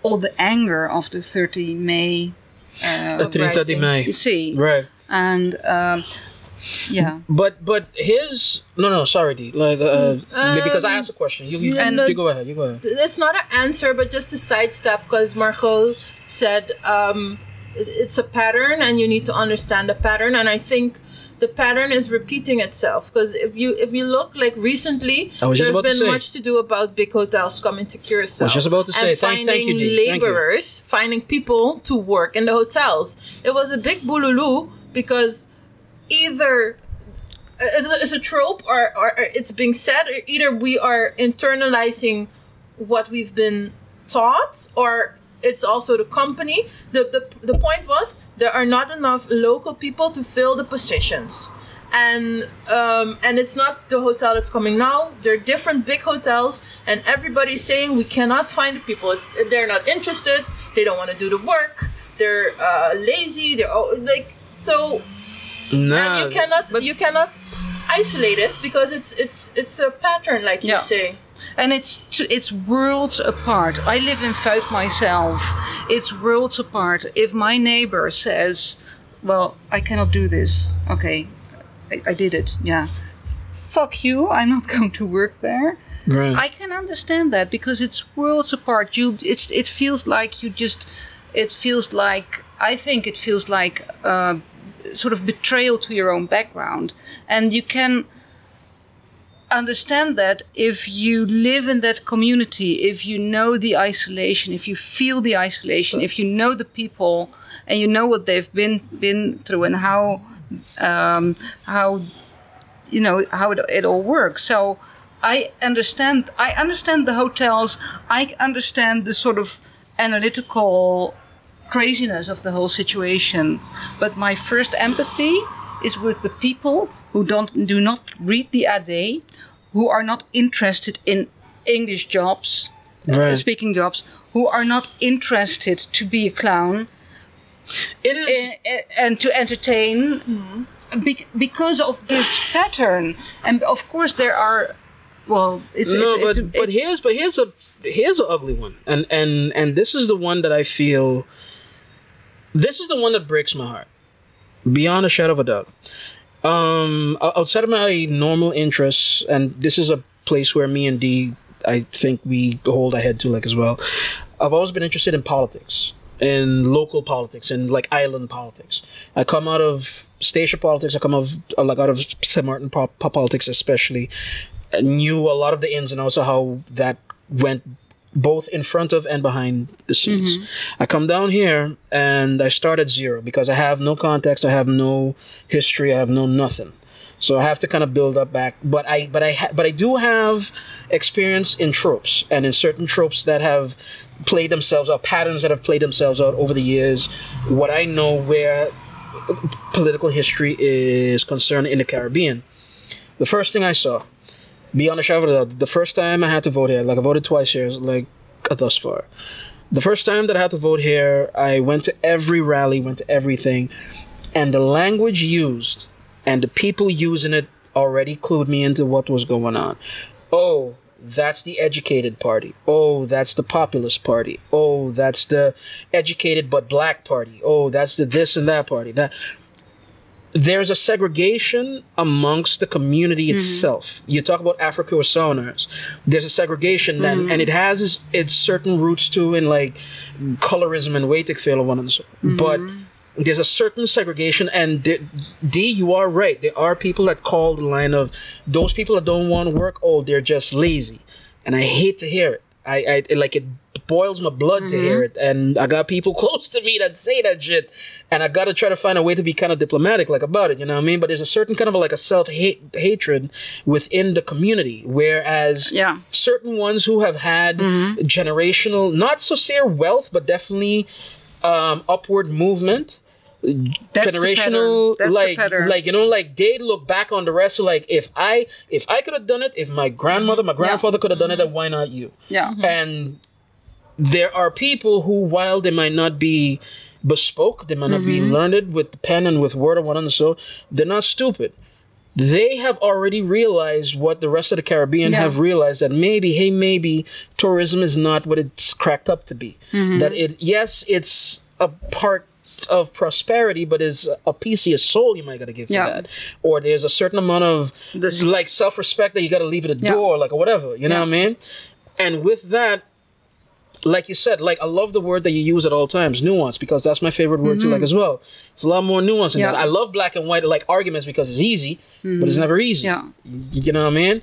all the anger of the 30 May.
30 May.
You see,
Right.
and yeah.
But his sorry, D. Because I asked a question. You go ahead. You go ahead.
It's not an answer, but just a sidestep, because Margot said it's a pattern, and you need to understand the pattern. And I think the pattern is repeating itself, because if you look, like recently, there's been much to do about big hotels coming to Curacao.
I was just about to say,
and
thank you,
finding
Dee.
laborers, finding people to work in the hotels. It was a big bululu, because either it's a trope or it's being said, or either we are internalizing what we've been taught, or it's also the company. The point was there are not enough local people to fill the positions, and it's not the hotel that's coming now. There are different big hotels, and everybody's saying we cannot find the people. They're not interested. They don't want to do the work. They're lazy. They're so.
Nah,
And you cannot isolate it, because it's a pattern, like you say.
And it's worlds apart. I live in Vught myself. It's worlds apart. If my neighbor says, well, I cannot do this. Okay, I did it. Yeah. Fuck you. I'm not going to work there.
Right.
I can understand that, because it's worlds apart. It feels like I think it feels like sort of betrayal to your own background. And you can understand that if you live in that community, if you know the isolation, if you feel the isolation, if you know the people and you know what they've been through and how it all works. So I understand the hotels. I understand the sort of analytical craziness of the whole situation, but my first empathy is with the people who do not read the AD, who are not interested in English jobs, speaking jobs, who are not interested to be a clown.
It is,
and to entertain, because of this pattern. And of course there are. Well, here's an ugly one, and this is the one that I feel. This is the one that breaks my heart, beyond a shadow of a doubt. Outside of my normal interests, and this is a place where me and Dee, I think we hold our head to as well. I've always been interested in politics, in local politics, and island politics. I come out of station politics. I come out of St. Martin politics, especially. I knew a lot of the ins and outs of how that went, both in front of and behind the scenes. I come down here and I start at zero, because I have no context, I have no history, I have no nothing. So I have to kind of build up back. But I do have experience in tropes, and in certain tropes that have played themselves out, patterns that have played themselves out over the years. What I know, where
political history is concerned in the Caribbean. The first thing I saw, beyond a shadow of a doubt, the first time I had to vote here, like I voted twice here, like thus far. The first time that I had to vote here, I went to every rally, went to everything, and the language used and the people using it already clued me into what was going on. Oh, that's the educated party. Oh, that's the populist party. Oh, that's the educated but black party. Oh, that's the this and that party. That there's a segregation amongst the community itself. You talk about Africa or Southerners. There's a segregation then, and it has its certain roots too in like colorism and Waitikville or one and so. But there's a certain segregation, and D, you are right. There are people that call the line of those people that don't want to work. Oh, they're just lazy, and I hate to hear it. I like it boils my blood to hear it, and I got people close to me that say that shit, and I got to try to find a way to be kind of diplomatic like about it. You know what I mean? But there's a certain kind of like a self-hatred within the community, whereas certain ones who have had generational, not so say wealth, but definitely upward movement.
That's
generational,
the pattern.
like you know, like they look back on the rest. So like, if I could have done it, if my grandmother, my grandfather could have done it, then why not you?
Yeah.
And there are people who, while they might not be bespoke, they might not be learned with the pen and with word or what and so, they're not stupid. They have already realized what the rest of the Caribbean have realized, that maybe tourism is not what it's cracked up to be. That it's a part of prosperity, but is a piece of your soul you might gotta give for that. Or there's a certain amount of like self-respect that you gotta leave at the door, like or whatever. You know what I mean? And with that, like you said, like I love the word that you use at all times, nuance, because that's my favorite word too, like as well. It's a lot more nuance in that. I love black and white like arguments because it's easy, but it's never easy. You know what I mean?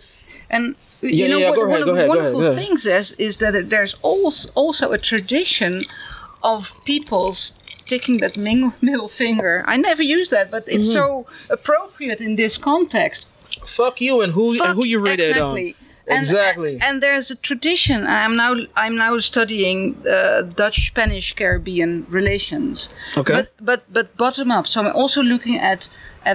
And you know what one of the wonderful things is that there's also a tradition of people sticking that middle finger. I never use that, but it's so appropriate in this context.
Fuck you and who you rated on. Exactly.
And there's a tradition. I'm now studying Dutch-Spanish Caribbean relations. Okay. But bottom up. So I'm also looking at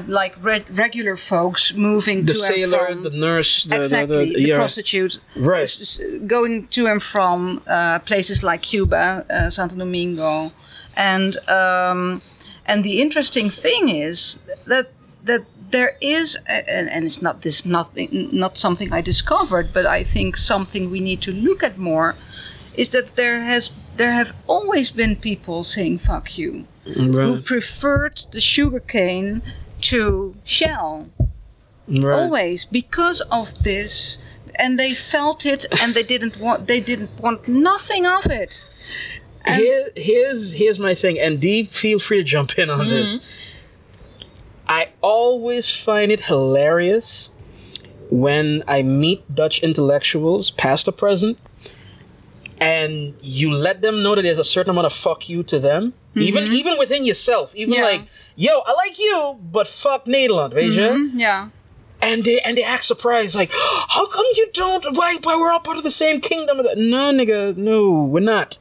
like regular folks moving
the
to
sailor,
and from.
The nurse,
the prostitute.
Right.
Going to and from places like Cuba, Santo Domingo, and the interesting thing is that there is, and it's not something I discovered, but I think something we need to look at more, is that there have always been people saying "fuck you," who preferred the sugarcane to shell, always because of this, and they felt it, and they didn't want nothing of it.
Here's my thing, and Dee, feel free to jump in on this. I always find it hilarious when I meet Dutch intellectuals, past or present, and you let them know that there's a certain amount of fuck you to them, even within yourself, like, yo, I like you, but fuck Nederland, weet je?
Yeah.
And they act surprised, like, how come you don't? Why we're all part of the same kingdom? No, nigga, no, we're not.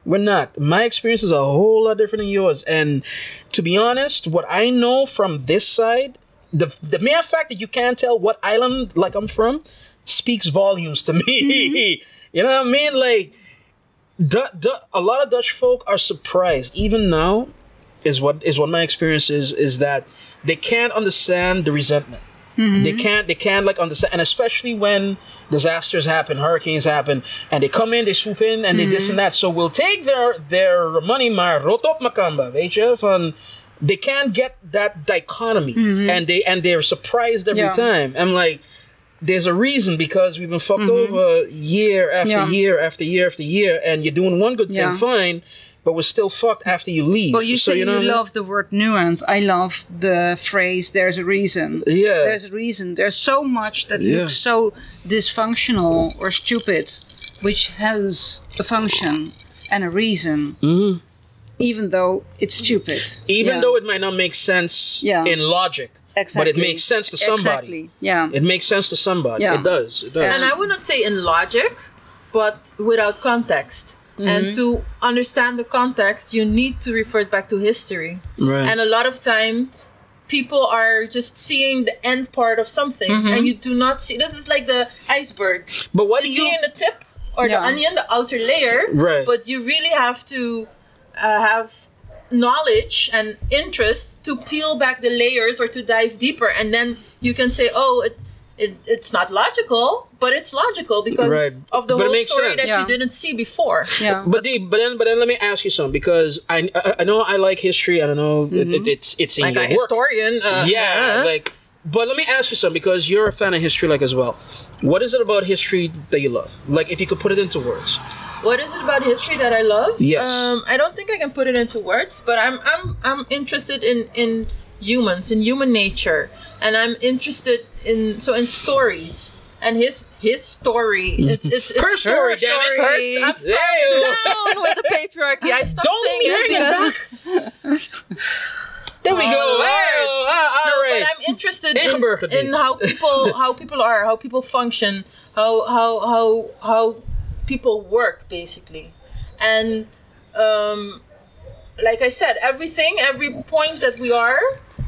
We're not. My experience is a whole lot different than yours. And to be honest, what I know from this side, the mere fact that you can't tell what island like I'm from speaks volumes to me. You know what I mean? Like, a lot of Dutch folk are surprised. Even now, is what my experience is that they can't understand the resentment. They can't like understand, and especially when disasters happen, hurricanes happen, and they come in, they swoop in, and they this and that. So we'll take their money, maar rotop makamba, weet je? Van they can't get that dichotomy, and they're surprised every time. I'm like, there's a reason, because we've been fucked over year after year after year after year, and you're doing one good thing fine, but we're still fucked after you leave.
Well, you say you love the word nuance. I love the phrase, there's a reason. Yeah. There's a reason. There's so much that looks so dysfunctional or stupid, which has a function and a reason, even though it's stupid.
Even though it might not make sense in logic. Exactly. But it makes sense to somebody.
Exactly. Yeah.
It makes sense to somebody. It does. It does.
And I would not say in logic, but without context. And to understand the context, you need to refer back to history.
Right.
And a lot of time, people are just seeing the end part of something, and you do not see. This is like the iceberg.
But what do
You
you?
see in the tip or the onion, the outer layer.
Right.
But you really have to have knowledge and interest to peel back the layers or to dive deeper, and then you can say, oh, it's not logical, but it's logical because of the
But it
whole
makes
story
sense.
that you didn't see before.
Yeah.
But then let me ask you something, because I know I like history. I don't know it's in
Like
your
a
work.
historian.
Like. But let me ask you something, because you're a fan of history, like, as well. What is it about history that you love? Like, if you could put it into words.
What is it about history that I love?
Yes.
I don't think I can put it into words, but I'm interested in humans, in human nature, and I'm interested in stories. And his story, it's
Her story, damn it.
I'm sorry, down with the patriarchy. I stopped saying it because
There we go.
Lord.
All right.
but I'm interested
Ingeburgerd.
in how people are, how people function, how people work, basically. And like I said, every point that we are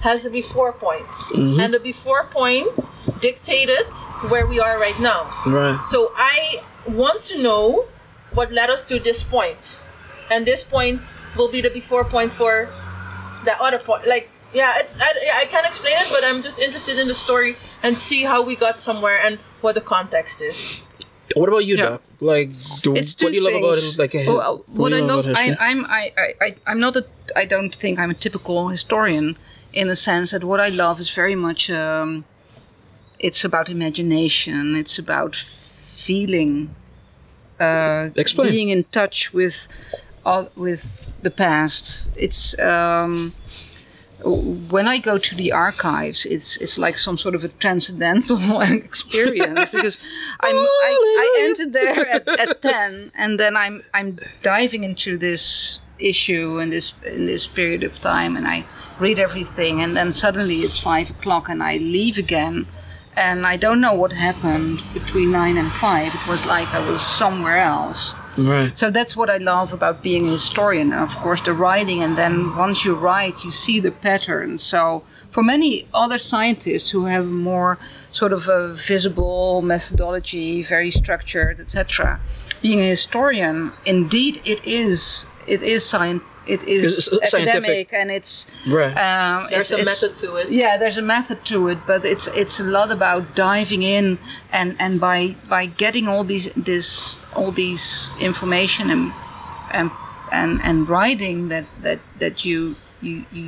has a before point, and the before point dictated where we are right now.
Right.
So I want to know what led us to this point, and this point will be the before point for the other point. Like, I can't explain it, but I'm just interested in the story and see how we got somewhere and what the context is.
What about you, Doc? Like,
It's
what do you love about
things.
it? Like,
What I love,
history?
I'm not a. I don't think I'm a typical historian, in the sense that what I love is very much. It's about imagination. It's about feeling.
Explain.
Being in touch with the past. It's. When I go to the archives, it's like some sort of a transcendental experience, because I entered there at 10, and then I'm diving into this issue in this period of time, and I read everything, and then suddenly it's 5 o'clock, and I leave again, and I don't know what happened between 9 and 5. It was like I was somewhere else.
Right.
So that's what I love about being a historian, and of course the writing, and then once you write you see the patterns. So for many other scientists who have more sort of a visible methodology, very structured, etc., being a historian, indeed it is science. It is
It's
academic,
scientific.
and it's
Right.
There's a method to it.
Yeah, there's a method to it, but it's a lot about diving in, and by getting all these information and writing that you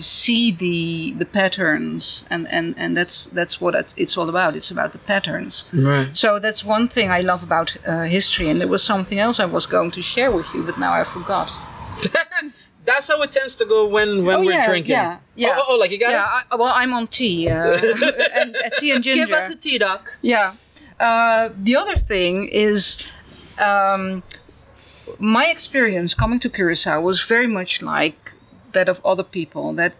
see the patterns, and that's what it's all about. It's about the patterns.
Right.
So that's one thing I love about history, and there was something else I was going to share with you, but now I forgot.
That's how it tends to go when we're drinking.
Yeah.
Oh, like you got it?
Well, I'm on tea, and tea and ginger.
Give us a tea, Doc.
Yeah. The other thing is, my experience coming to Curacao was very much like that of other people. That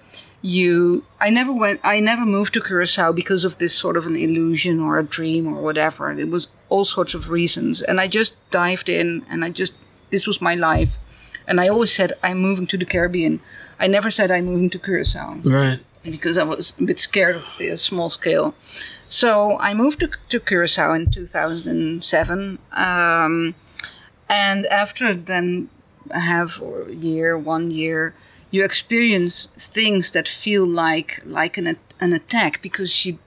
I never moved to Curacao because of this sort of an illusion or a dream or whatever. It was all sorts of reasons, and I just dived in, and this was my life. And I always said, I'm moving to the Caribbean. I never said I'm moving to Curacao.
Right.
Because I was a bit scared of the small scale. So I moved to Curacao in 2007. And after then one year, you experience things that feel like an attack, because you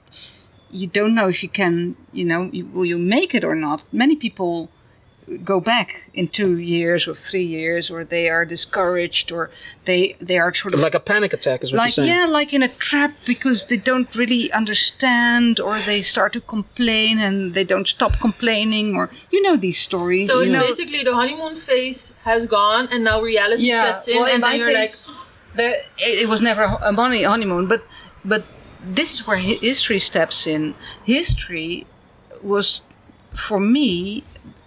don't know if you can, will you make it or not. Many people go back in 2 years or 3 years, or they are discouraged, or they are sort of
like a panic attack is what you're saying.
Yeah, like in a trap, because they don't really understand, or they start to complain and they don't stop complaining, or these stories.
So basically the honeymoon phase has gone, and now reality sets in, and then you're
case, it was never a honeymoon, but this is where history steps in. History was, for me,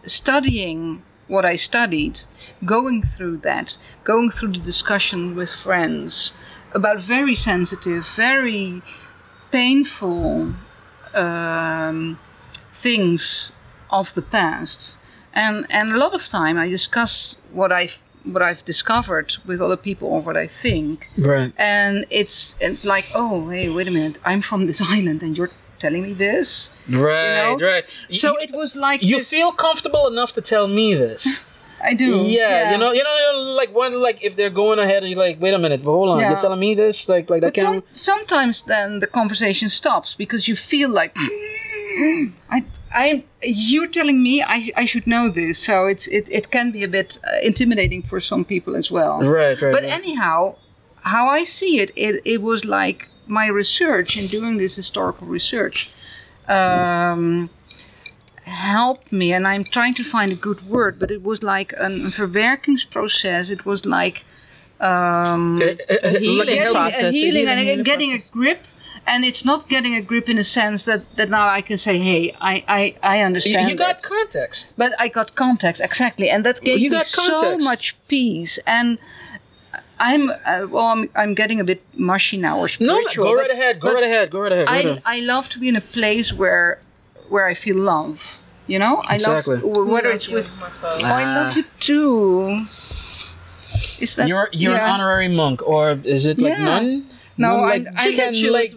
studying what I studied, going through the discussion with friends about very sensitive, very painful things of the past, and a lot of time I discuss what I've discovered with other people or what I think.
Right.
And it's like, oh, hey, wait a minute, I'm from this island and you're telling me this?
Right, right.
So it was like
you feel comfortable enough to tell me this.
I do.
Yeah, you know, like when, like if they're going ahead and you're like, wait a minute, but hold on, you're telling me this, like that
but
can't.
Sometimes then the conversation stops because you feel like you're telling me I should know this, so it can be a bit intimidating for some people as well.
Right.
But anyhow, how I see it was like my research in doing this historical research. Helped me, and I'm trying to find a good word, but it was like a verwerkingsproces. It was like
a healing
and getting a grip. And it's not getting a grip in a sense that now I can say, hey, I understand.
You got context.
But I got context, exactly, and that gave me so much peace. And I'm getting a bit mushy now or spiritual.
No, go right ahead. Go right ahead.
I love to be in a place where I feel love. You know,
exactly.
I love whether it's with. Oh, I love you too. Is that
you're an honorary monk, or is it like nun?
No,
I can choose.
Like,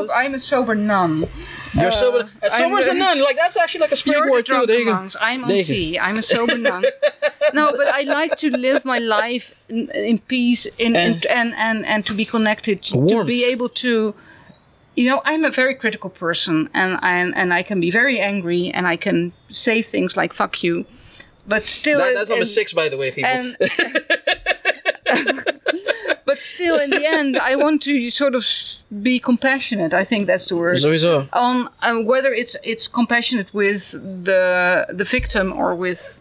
I'm a sober nun.
You're sober. Sober as a nun. Like that's actually like a springboard too. There you go.
I'm on tea. I'm a sober nun. No, but I like to live my life in peace, and to be connected, to be able to. You know, I'm a very critical person, and I can be very angry, and I can say things like "fuck you," but still.
That's number 6, by the way, people.
But still, in the end, I want to sort of be compassionate. I think that's the word.
Sowieso.
On whether it's compassionate with the victim or with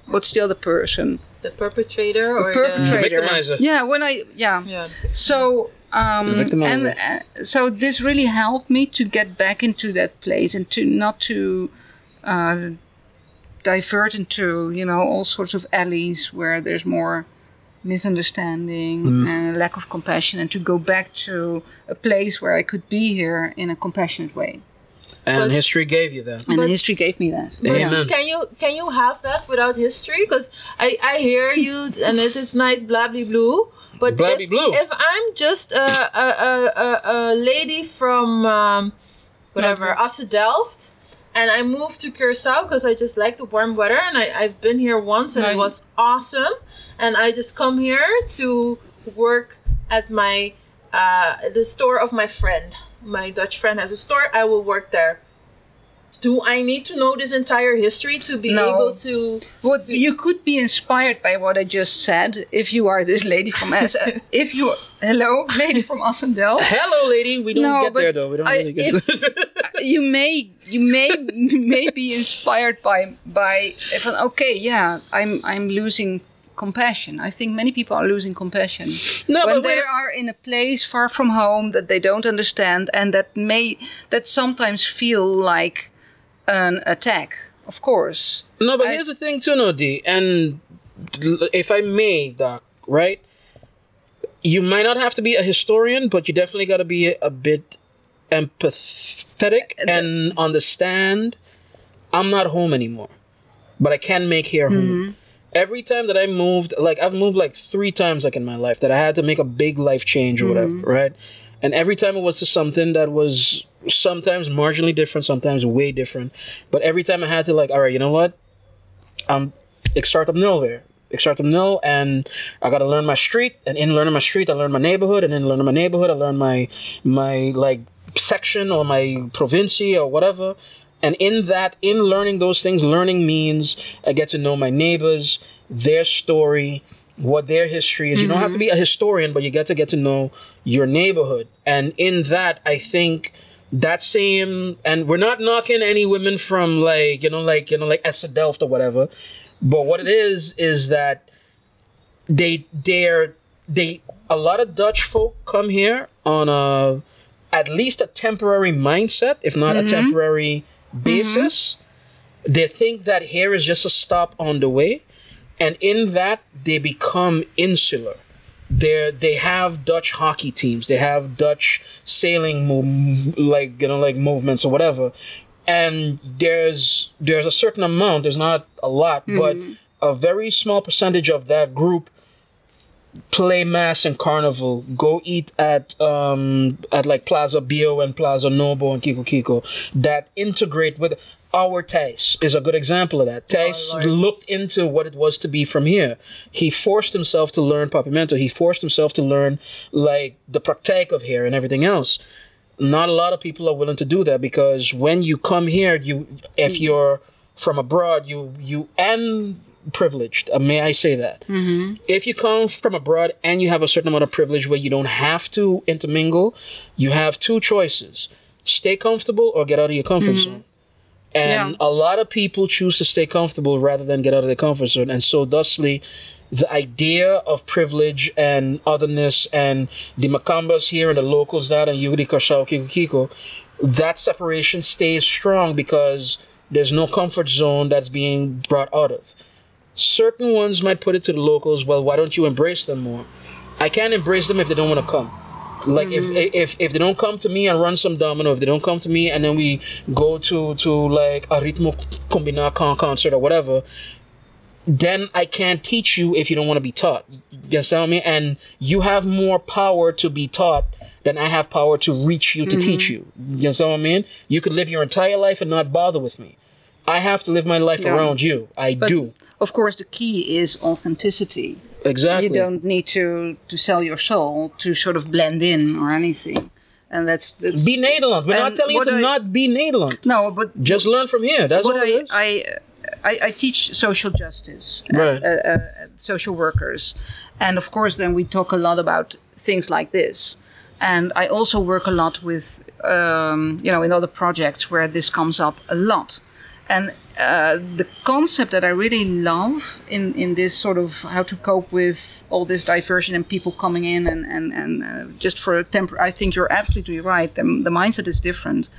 what's the other person?
The perpetrator or
the victimizer.
Yeah. So. So this really helped me to get back into that place and to not to divert into all sorts of alleys where there's more misunderstanding and lack of compassion, and to go back to a place where I could be here in a compassionate way.
And history gave you that.
And history gave me that.
Amen.
Can you have that without history? Because I hear you and it is nice, blah blah blue. But if I'm just a lady from whatever, Asse Delft, and I moved to Curaçao because I just like the warm weather, and I've been here once and it was awesome, and I just come here to work at my the store of my friend. My Dutch friend has a store. I will work there. Do I need to know this entire history to be able to...
You could be inspired by what I just said if you are this lady from hello, lady from Assendelft.
Hello, lady. We don't get there, though. We don't really get there.
You may be inspired by I'm losing compassion. I think many people are losing compassion when they are in a place far from home that they don't understand, and that sometimes feel like an attack, of course.
No, but here's the thing too, Nodi, and if I may, Doc, right? You might not have to be a historian, but you definitely got to be a bit empathetic and understand. I'm not home anymore, but I can make here home. Every time that I moved, like I've moved like 3 times like in my life that I had to make a big life change or whatever, right? And every time it was to something that was sometimes marginally different, sometimes way different. But every time I had to all right, you know what? Ik start op nul weer. Ik start op nul and I got to learn my street. And in learning my street, I learned my neighborhood. And in learning my neighborhood, I learned my section or my provincie or whatever. And in learning those things, learning means I get to know my neighbors, their story, what their history is. You don't have to be a historian, but you get to know your neighborhood. And in that, I think that same, and we're not knocking any women from like Asse Delft or whatever, but what it is that a lot of Dutch folk come here on at least a temporary mindset, if not a temporary basis. They think that here is just a stop on the way, and in that they become insular. They have Dutch hockey teams, they have Dutch sailing movements or whatever, and there's a certain amount, there's not a lot, but a very small percentage of that group play mass and carnival, go eat at like Plaza Bio and Plaza Nobo and Kiko Kiko, that integrate with our Thijs is a good example of that. Thijs looked into what it was to be from here. He forced himself to learn Papimento. He forced himself to learn like the praktijk of here and everything else. Not a lot of people are willing to do that, because when you come here, if you're from abroad, you and privileged, may I say that. If you come from abroad and you have a certain amount of privilege where you don't have to intermingle, you have two choices: stay comfortable or get out of your comfort zone. And a lot of people choose to stay comfortable rather than get out of their comfort zone. And so thusly, the idea of privilege and otherness and the Makambas here and the locals that and Yuri Kashao Kiko Kiko, that separation stays strong because there's no comfort zone that's being brought out of. Certain ones might put it to the locals, well, why don't you embrace them more? I can't embrace them if they don't want to come. Like if they don't come to me and run some domino, if they don't come to me and then we go to like a Ritmo Combina concert or whatever, then I can't teach you if you don't want to be taught. You understand what I mean? And you have more power to be taught than I have power to reach you to teach you. You understand what I mean? You could live your entire life and not bother with me. I have to live my life around you. But do.
Of course, the key is authenticity.
Exactly.
You don't need to sell your soul to sort of blend in or anything. And that's
be Nederland. We're not telling you to not be Nederland.
No, but
just learn from here. That's what it is.
I teach social justice,
right.
Social workers, and of course, then we talk a lot about things like this. And I also work a lot with, in other projects where this comes up a lot. And the concept that I really love in this sort of how to cope with all this diversion and people coming in and just for a I think you're absolutely right. The mindset is different.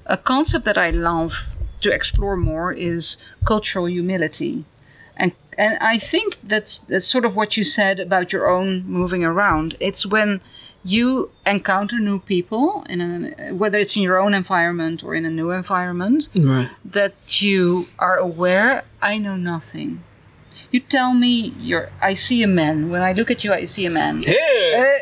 A concept that I love to explore more is cultural humility. And I think that's sort of what you said about your own moving around. It's when you encounter new people, whether it's in your own environment or in a new environment, right, that you are aware, I know nothing. You tell me I see a man. When I look at you, I see a man.
Yeah.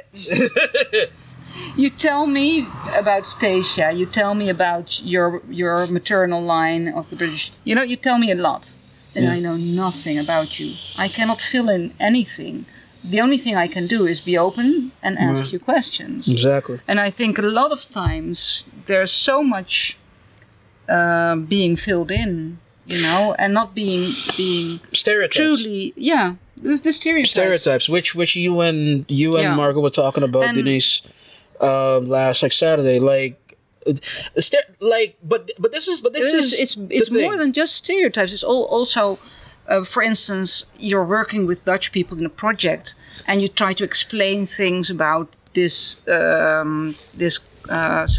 You tell me about Stacia. You tell me about your maternal line of the British. You tell me a lot. And I know nothing about you. I cannot fill in anything. The only thing I can do is be open and ask you questions.
Exactly.
And I think a lot of times there's so much being filled in, and not being
stereotypes.
Truly, the stereotypes.
Which you and Margot were talking about, Denise, last Saturday. But this is
it's more than just stereotypes. It's also. For instance, you're working with Dutch people in a project, and you try to explain things about this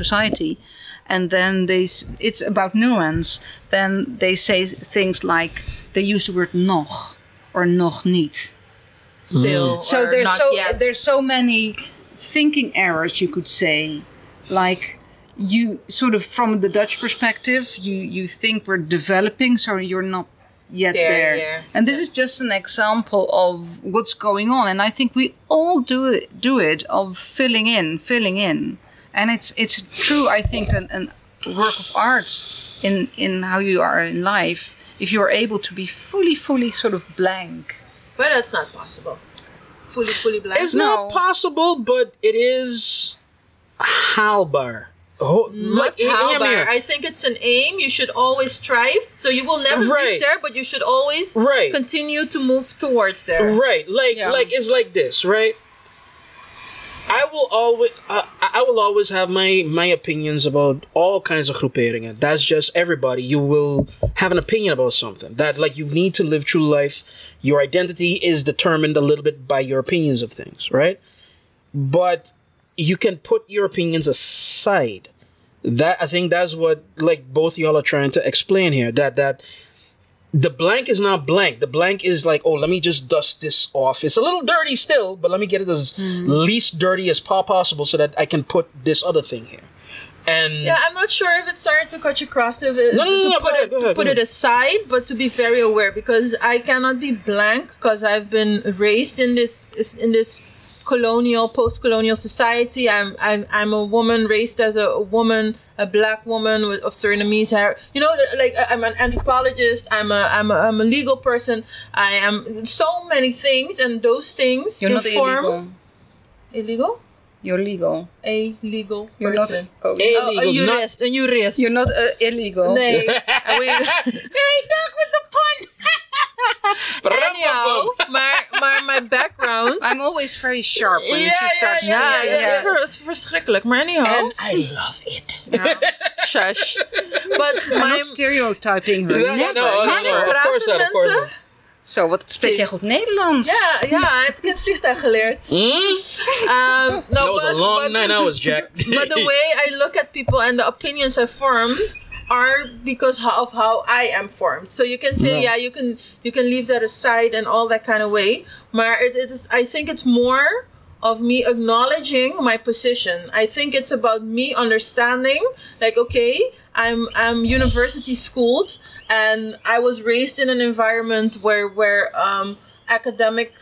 society, and then it's about nuance. Then they say things like they use the word nog or nog niet.
Still,
so
yet.
There's so many thinking errors, you could say, like. You sort of from the Dutch perspective, you think we're developing, so you're not yet there.
Yeah.
And this is just an example of what's going on. And I think we all do it of filling in. And it's true, I think, a work of art in how you are in life, if you are able to be fully sort of blank.
But that's not possible. Fully blank.
It's not possible, but it is haalbaar.
Haalbaar. I think it's an aim. You should always strive. So you will never reach there, but you should always continue to move towards there.
Right. It's like this, right? I will always have my opinions about all kinds of groeperingen. That's just everybody. You will have an opinion about something. That you need to live true life. Your identity is determined a little bit by your opinions of things, right? But you can put your opinions aside. I think that's what both y'all are trying to explain here. That the blank is not blank. The blank is let me just dust this off. It's a little dirty still, but let me get it as least dirty as possible so that I can put this other thing here. And
Yeah, I'm not sure if it's sorry to cut you across to, it,
No,
to
go ahead, go ahead,
put
go
it aside, but to be very aware because I cannot be blank because I've been raised in this colonial, post-colonial society. I'm a woman raised as a woman, a black woman of Surinamese hair. You know, like I'm an anthropologist. I'm a legal person. I am so many things, and those things
You're not
inform.
illegal.
Illegal?
You're legal.
A legal
You're not.
person.
Oh,
Illegal,
Een
not-
jurist, een jurist.
you're not illegal.
Nee. Hey, dog with the pun. Anyhow, maar my background.
I'm always very sharp when you
Ja,
start.
dat is verschrikkelijk. Maar anyhow.
And I love it.
Shush. But
I'm
my...
not stereoptyping her.
No,
Never.
no,
Never.
of course not, of course
Praten
not.
Zo, wat spreek jij goed Nederlands?
Ja, heb ik in het vliegtuig geleerd. No,
That was a long 9 hours, Jack.
But the way I look at people and the opinions I formed are because of how I am formed. So you can say,
Yeah.
you can leave that aside and all that kind of way. Maar it is, I think it's more of me acknowledging my position. I think it's about me understanding, like, okay, I'm university schooled, and I was raised in an environment where academic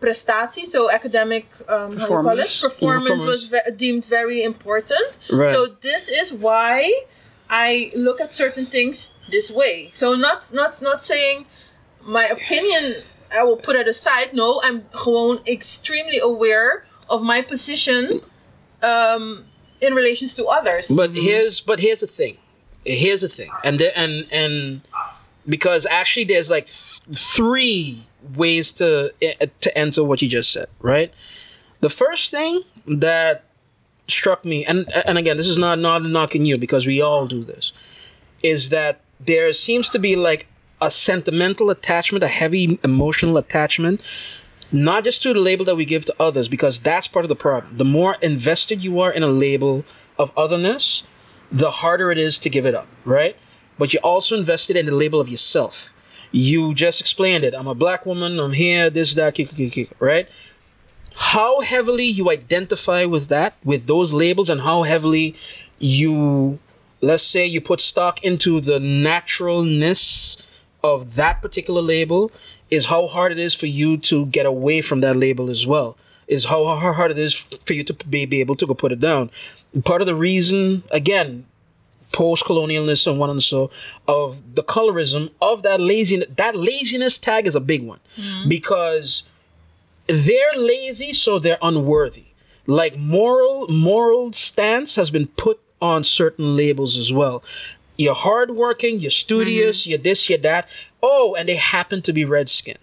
prestatie, so academic how do you call it? Performance was deemed very important.
Right.
So this is why I look at certain things this way. So not saying my opinion, I will put it aside. No, I'm gewoon extremely aware of my position in relations to others.
But here's the thing. Here's the thing. And because actually there's like 3 ways to enter what you just said, right? The first thing that struck me, and again, this is not knocking you because we all do this, is that there seems to be like a sentimental attachment, a heavy emotional attachment, not just to the label that we give to others, because that's part of the problem. The more invested you are in a label of otherness, the harder it is to give it up, right? But you're also invested in the label of yourself. You just explained it. I'm a black woman. I'm here, this, that, right? How heavily you identify with that, with those labels, and how heavily you, let's say, you put stock into the naturalness of that particular label, is how hard it is for you to get away from that label as well. Is how hard it is for you to be able to go put it down. Part of the reason, again, post-colonialness and one and so of the colorism of that laziness tag is a big one, because they're lazy, so they're unworthy. Like moral stance has been put on certain labels as well. You're hardworking, you're studious, you're this, you're that. Oh, and they happen to be red-skinned.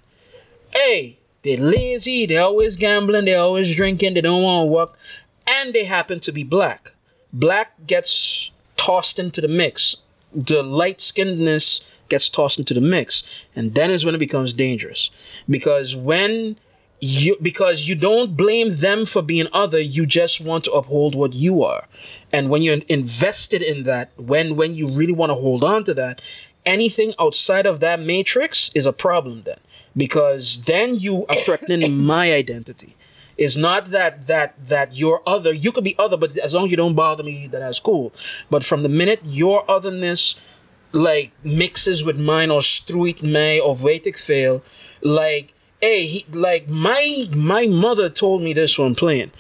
Hey, they're lazy, they're always gambling, they're always drinking, they don't want to work, and they happen to be black. Black gets tossed into the mix. The light-skinnedness gets tossed into the mix, and then is when it becomes dangerous. Because you don't blame them for being other, you just want to uphold what you are. And when you're invested in that, when you really want to hold on to that, anything outside of that matrix is a problem then. Because then you are threatening my identity. It's not that you're other. You could be other, but as long as you don't bother me, that's cool. But from the minute your otherness like mixes with mine or struit mij of weet ik veel, like, hey, my mother told me this one playing.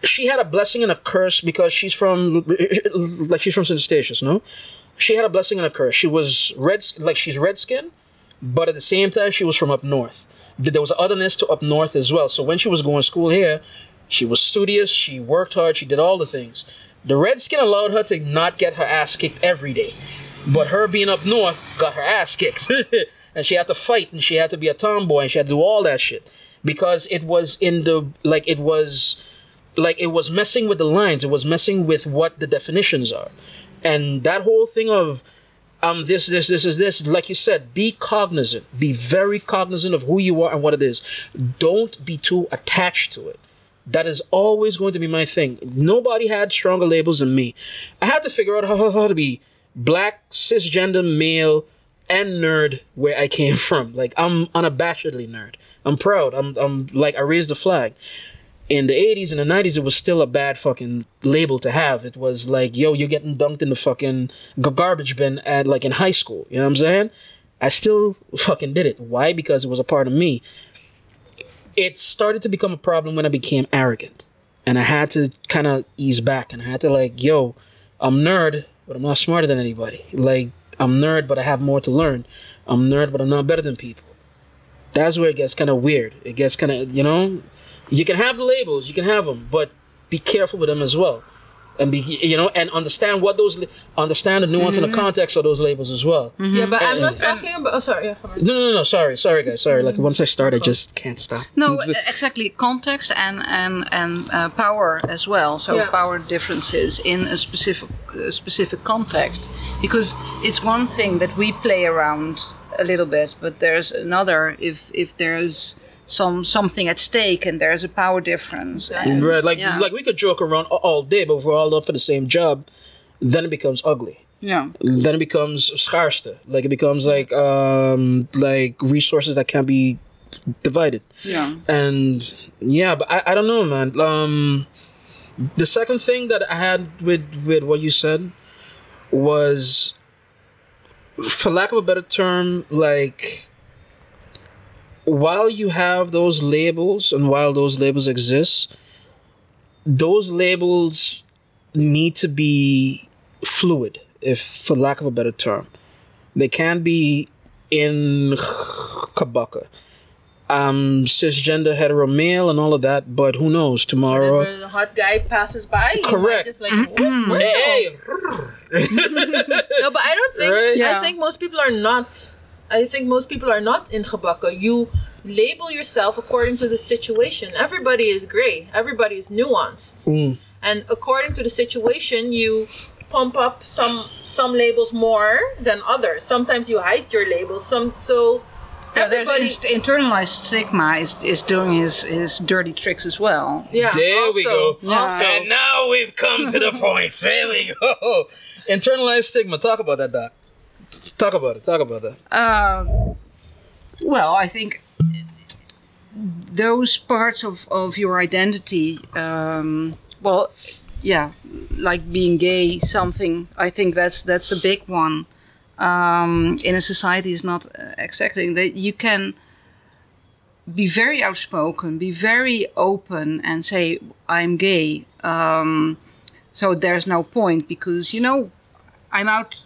She had a blessing and a curse because she's from St. Eustatius, no? She had a blessing and a curse. She was she's red-skinned, but at the same time, she was from up north. There was otherness to up north as well. So when she was going to school here, she was studious, she worked hard, she did all the things. The redskin allowed her to not get her ass kicked every day. But her being up north got her ass kicked. And she had to fight, and she had to be a tomboy, and she had to do all that shit. Because it was it was messing with the lines. It was messing with what the definitions are. And that whole thing of this is this, like you said, be cognizant. Be very cognizant of who you are and what it is. Don't be too attached to it. That is always going to be my thing. Nobody had stronger labels than me. I had to figure out how to be black, cisgender, male, and nerd where I came from. Like, I'm unabashedly nerd. I'm proud. I'm like, I raised the flag. in the 80s and the 90s, it was still a bad fucking label to have. It was like, yo, you're getting dunked in the fucking garbage bin at like in high school. You know what I'm saying? I still fucking did it. Why? Because it was a part of me. It started to become a problem when I became arrogant. And I had to kind of ease back. And I had to like, yo, I'm nerd, but I'm not smarter than anybody. Like, I'm nerd, but I have more to learn. I'm nerd, but I'm not better than people. That's where it gets kind of weird. It gets kind of, you know, you can have the labels, you can have them, but be careful with them as well. And be, you know, and understand what those, understand the nuance and the context of those labels as well.
Yeah, but I'm not talking about. Oh, sorry. Yeah,
No. Sorry, guys. Sorry. Like once I start, I just can't stop.
No, exactly. Context and power as well. So power differences in a specific context, because it's one thing that we play around a little bit, but there's another if there's something at stake and there's a power difference. And,
right, like we could joke around all day, but if we're all up for the same job, then it becomes ugly.
Yeah.
Then it becomes scarce. Like it becomes like resources that can't be divided.
Yeah.
And yeah, but I don't know, man. The second thing that I had with what you said was, for lack of a better term, like, while you have those labels and while those labels exist, those labels need to be fluid, if for lack of a better term. They can be in kabaka. Cisgender, hetero, male, and all of that, but who knows? Tomorrow,
whenever the hot guy passes by,
correct.
Just like, hey. No, but I don't think.
Right?
I think most people are not. I think most people are not in gebakken. You label yourself according to the situation. Everybody is gray. Everybody is nuanced. And according to the situation, you pump up some labels more than others. Sometimes you hide your labels. Everybody,
there's internalized stigma is doing his dirty tricks as well.
Yeah.
There we go.
Yeah.
And now we've come to the point. There we go. Internalized stigma. Talk about that, Doc. Talk about that.
Well, I think those parts of your identity, like being gay, something, I think that's a big one. In a society is not exactly that you can be very outspoken, be very open, and say I'm gay. So there's no point because I'm out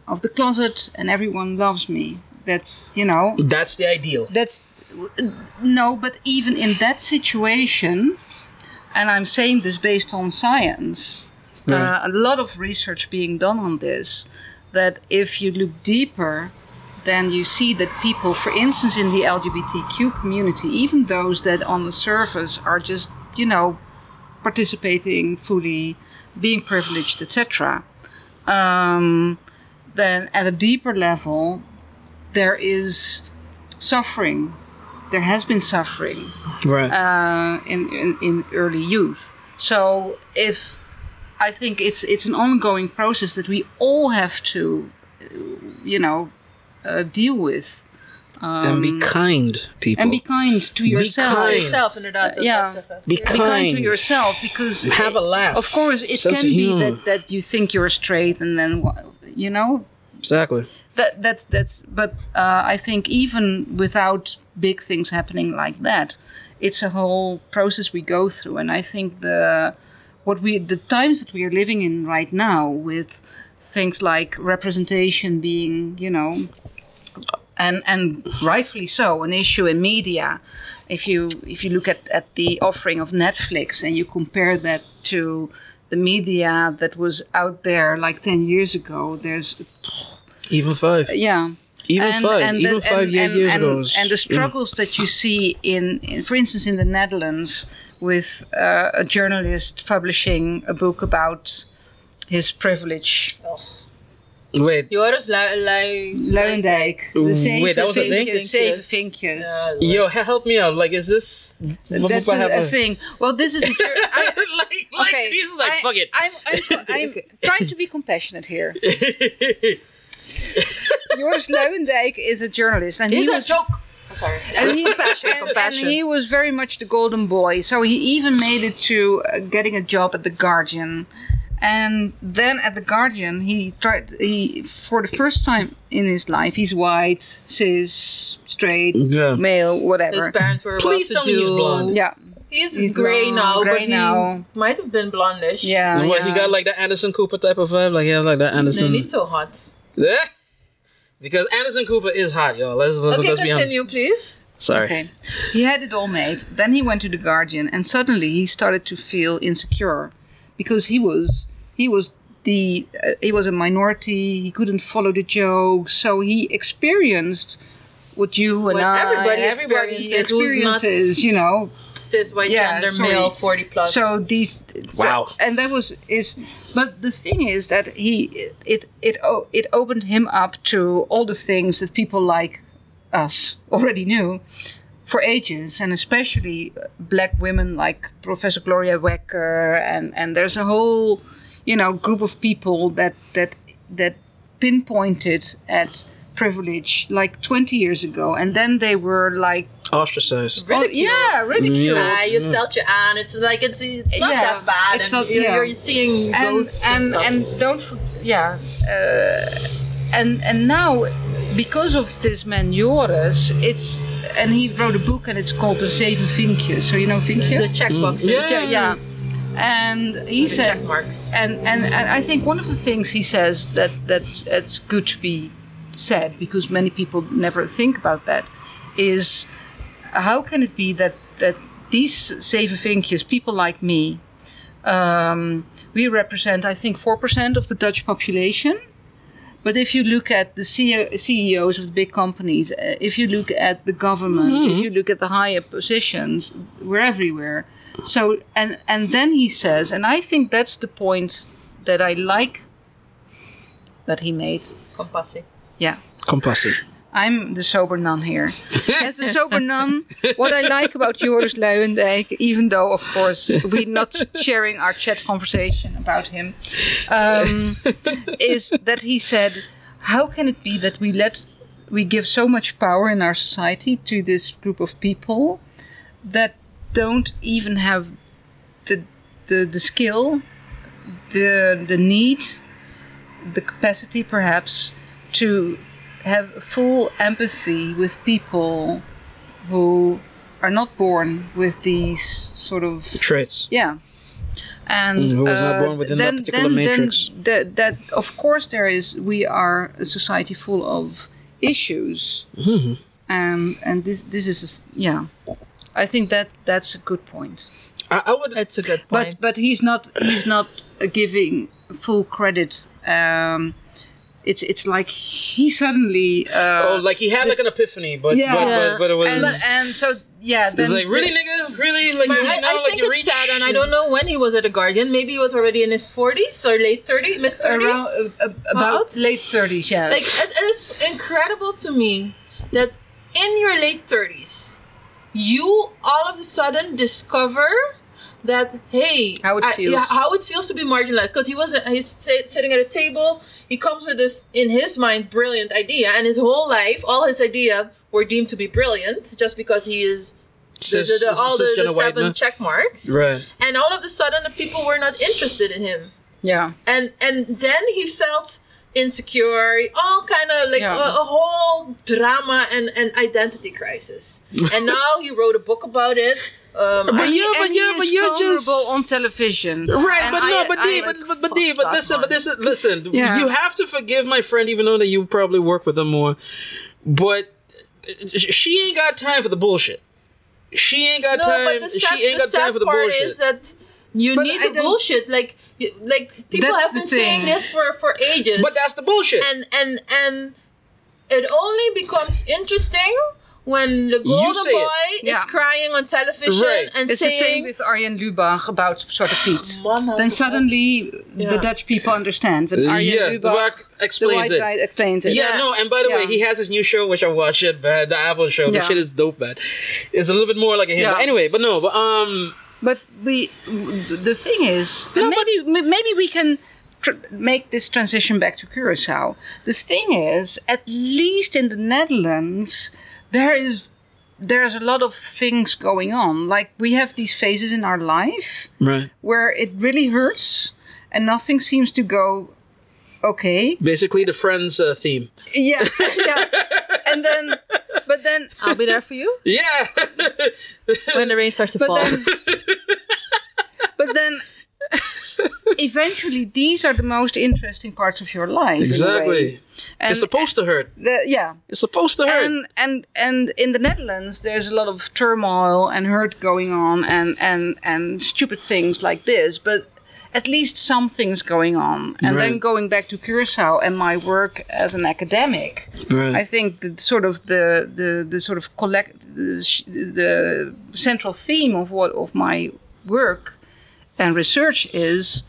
of the closet and everyone loves me. That's
that's the ideal.
But even in that situation, and I'm saying this based on science, a lot of research being done on this, that if you look deeper, then you see that people, for instance, in the LGBTQ community, even those that on the surface are just, participating fully, being privileged, etc., then at a deeper level, there is suffering. There has been suffering in early youth. So I think it's an ongoing process that we all have to, deal with.
And be kind, people.
And be kind to yourself.
Be kind
to yourself, because
have a laugh.
Of course, it can be that you think you're straight, and then
Exactly.
But I think even without big things happening like that, it's a whole process we go through, and I think the times that we are living in right now, with things like representation being, and rightfully so, an issue in media. If you look at the offering of Netflix and you compare that to the media that was out there like 10 years ago, there's
even 5.
Yeah.
Even 5 years ago.
And the struggles that you see in, for instance, in the Netherlands, with a journalist publishing a book about his privilege.
Wait.
Joris
Luijendijk.
Wait, that was a thing?
Zeven vinkjes.
Yo, help me out. Like, is this...
That's a thing. Well, this is...
These are like, fuck it.
I'm trying to be compassionate here. Joris Luijendijk is a journalist. And
It's a joke. Sorry.
And he,
Compassion.
and he was very much the golden boy. So he even made it to getting a job at The Guardian. And then at The Guardian, for the first time in his life, he's white, cis, straight, male, whatever.
His parents were
Please
about
tell
to
me he's
do.
blonde.
Yeah.
He's gray now, but he might have been blondish.
Yeah.
What, he got like the Anderson Cooper type of vibe? Like, yeah, like that Anderson.
No, he's so hot.
Yeah. Because Anderson Cooper is hot, y'all. Let's be honest.
Continue, please.
Sorry.
Okay. He had it all made. Then he went to The Guardian, and suddenly he started to feel insecure because he was a minority. He couldn't follow the jokes, so he experienced what you and
everybody
experiences,
who's not cis white gender male 40 plus.
So these and that was but the thing is that it opened him up to all the things that people like us already knew for ages, and especially black women like Professor Gloria Wekker, and there's a whole group of people that pinpointed at privilege like 20 years ago, and then they were like
ostracized.
Ridiculed.
You stelt your on. It's like it's not that bad.
It's
and
not,
you're seeing ghosts and stuff.
And now because of this man Joris, and he wrote a book and it's called The Zeven Vinkjes. So you know Vinkje?
The checkboxes.
Yeah. And he said,
check marks.
And I think one of the things he says that's good to be said, because many people never think about that, is how can it be that these Zeven Vinkjes, people like me, we represent, I think, 4% of the Dutch population. But if you look at the CEOs of the big companies, if you look at the government, if you look at the higher positions, we're everywhere. So, and then he says, and I think that's the point that I like that he made.
Compassie.
Yeah.
Compassie.
I'm the sober nun here. As the sober nun, what I like about Joris Luijendijk, even though, of course, we're not sharing our chat conversation about him, is that he said, how can it be that we give so much power in our society to this group of people that don't even have the skill, the need, the capacity perhaps to have full empathy with people who are not born with these sort of
traits.
Yeah. And
who was not born within that particular matrix.
That of course we are a society full of issues.
Mm-hmm.
And this is I think that's a good point.
I would.
It's a good point.
But he's not giving full credit. It's like he suddenly
like he had like an epiphany, but it was it's like really nigga, really like
I think it's sad, and I don't know when he was at The Guardian. Maybe he was already in his 40s or late 30s, mid 30s,
around about late 30s. Yeah,
like it is incredible to me that in your late 30s, you all of a sudden discover that how it feels to be marginalized, because he's sitting at a table. He comes with this, in his mind, brilliant idea, and his whole life, all his ideas were deemed to be brilliant just because he is the 7 check marks.
Right.
And all of a sudden, the people were not interested in him.
Yeah.
And then he felt insecure, all kind of like a whole drama and identity crisis. And now he wrote a book about it.
But you're just on television,
right? But listen.
Yeah.
You have to forgive my friend, even though that you probably work with him more. But she ain't got time for the bullshit. She ain't got time. She ain't got time for the bullshit.
Is that you need the bullshit? Like people have been saying this for ages.
But that's the bullshit.
And it only becomes interesting when the golden boy is crying on television and
it's
saying...
It's the same with Arjen Lubach about Zwarte Piet. Then suddenly the Dutch people understand that Arjen Lubach, the white guy, explains it.
Yeah, no, and by the way, he has his new show, which I watched it, bad. The Apple show, the shit is dope, bad. It's a little bit more like a him.
Yeah.
But anyway,
But the thing is, maybe we can make this transition back to Curaçao. The thing is, at least in the Netherlands, there is there's a lot of things going on. Like we have these phases in our life
Right.
where it really hurts and nothing seems to go okay.
Basically, the Friends theme.
Yeah, yeah. And then, but then,
I'll be there for you
Yeah.
when the rain starts to
but
fall.
then, but then, eventually, these are the most interesting parts of your life. in a way.
Exactly.
And,
It's supposed to hurt.
yeah.
It's supposed to hurt.
And in the Netherlands, there's a lot of turmoil and hurt going on, and stupid things like this. But at least something's going on. And
Right.
then going back to Curaçao and my work as an academic,
Right.
I think that sort of the sort of the central theme of my work and research is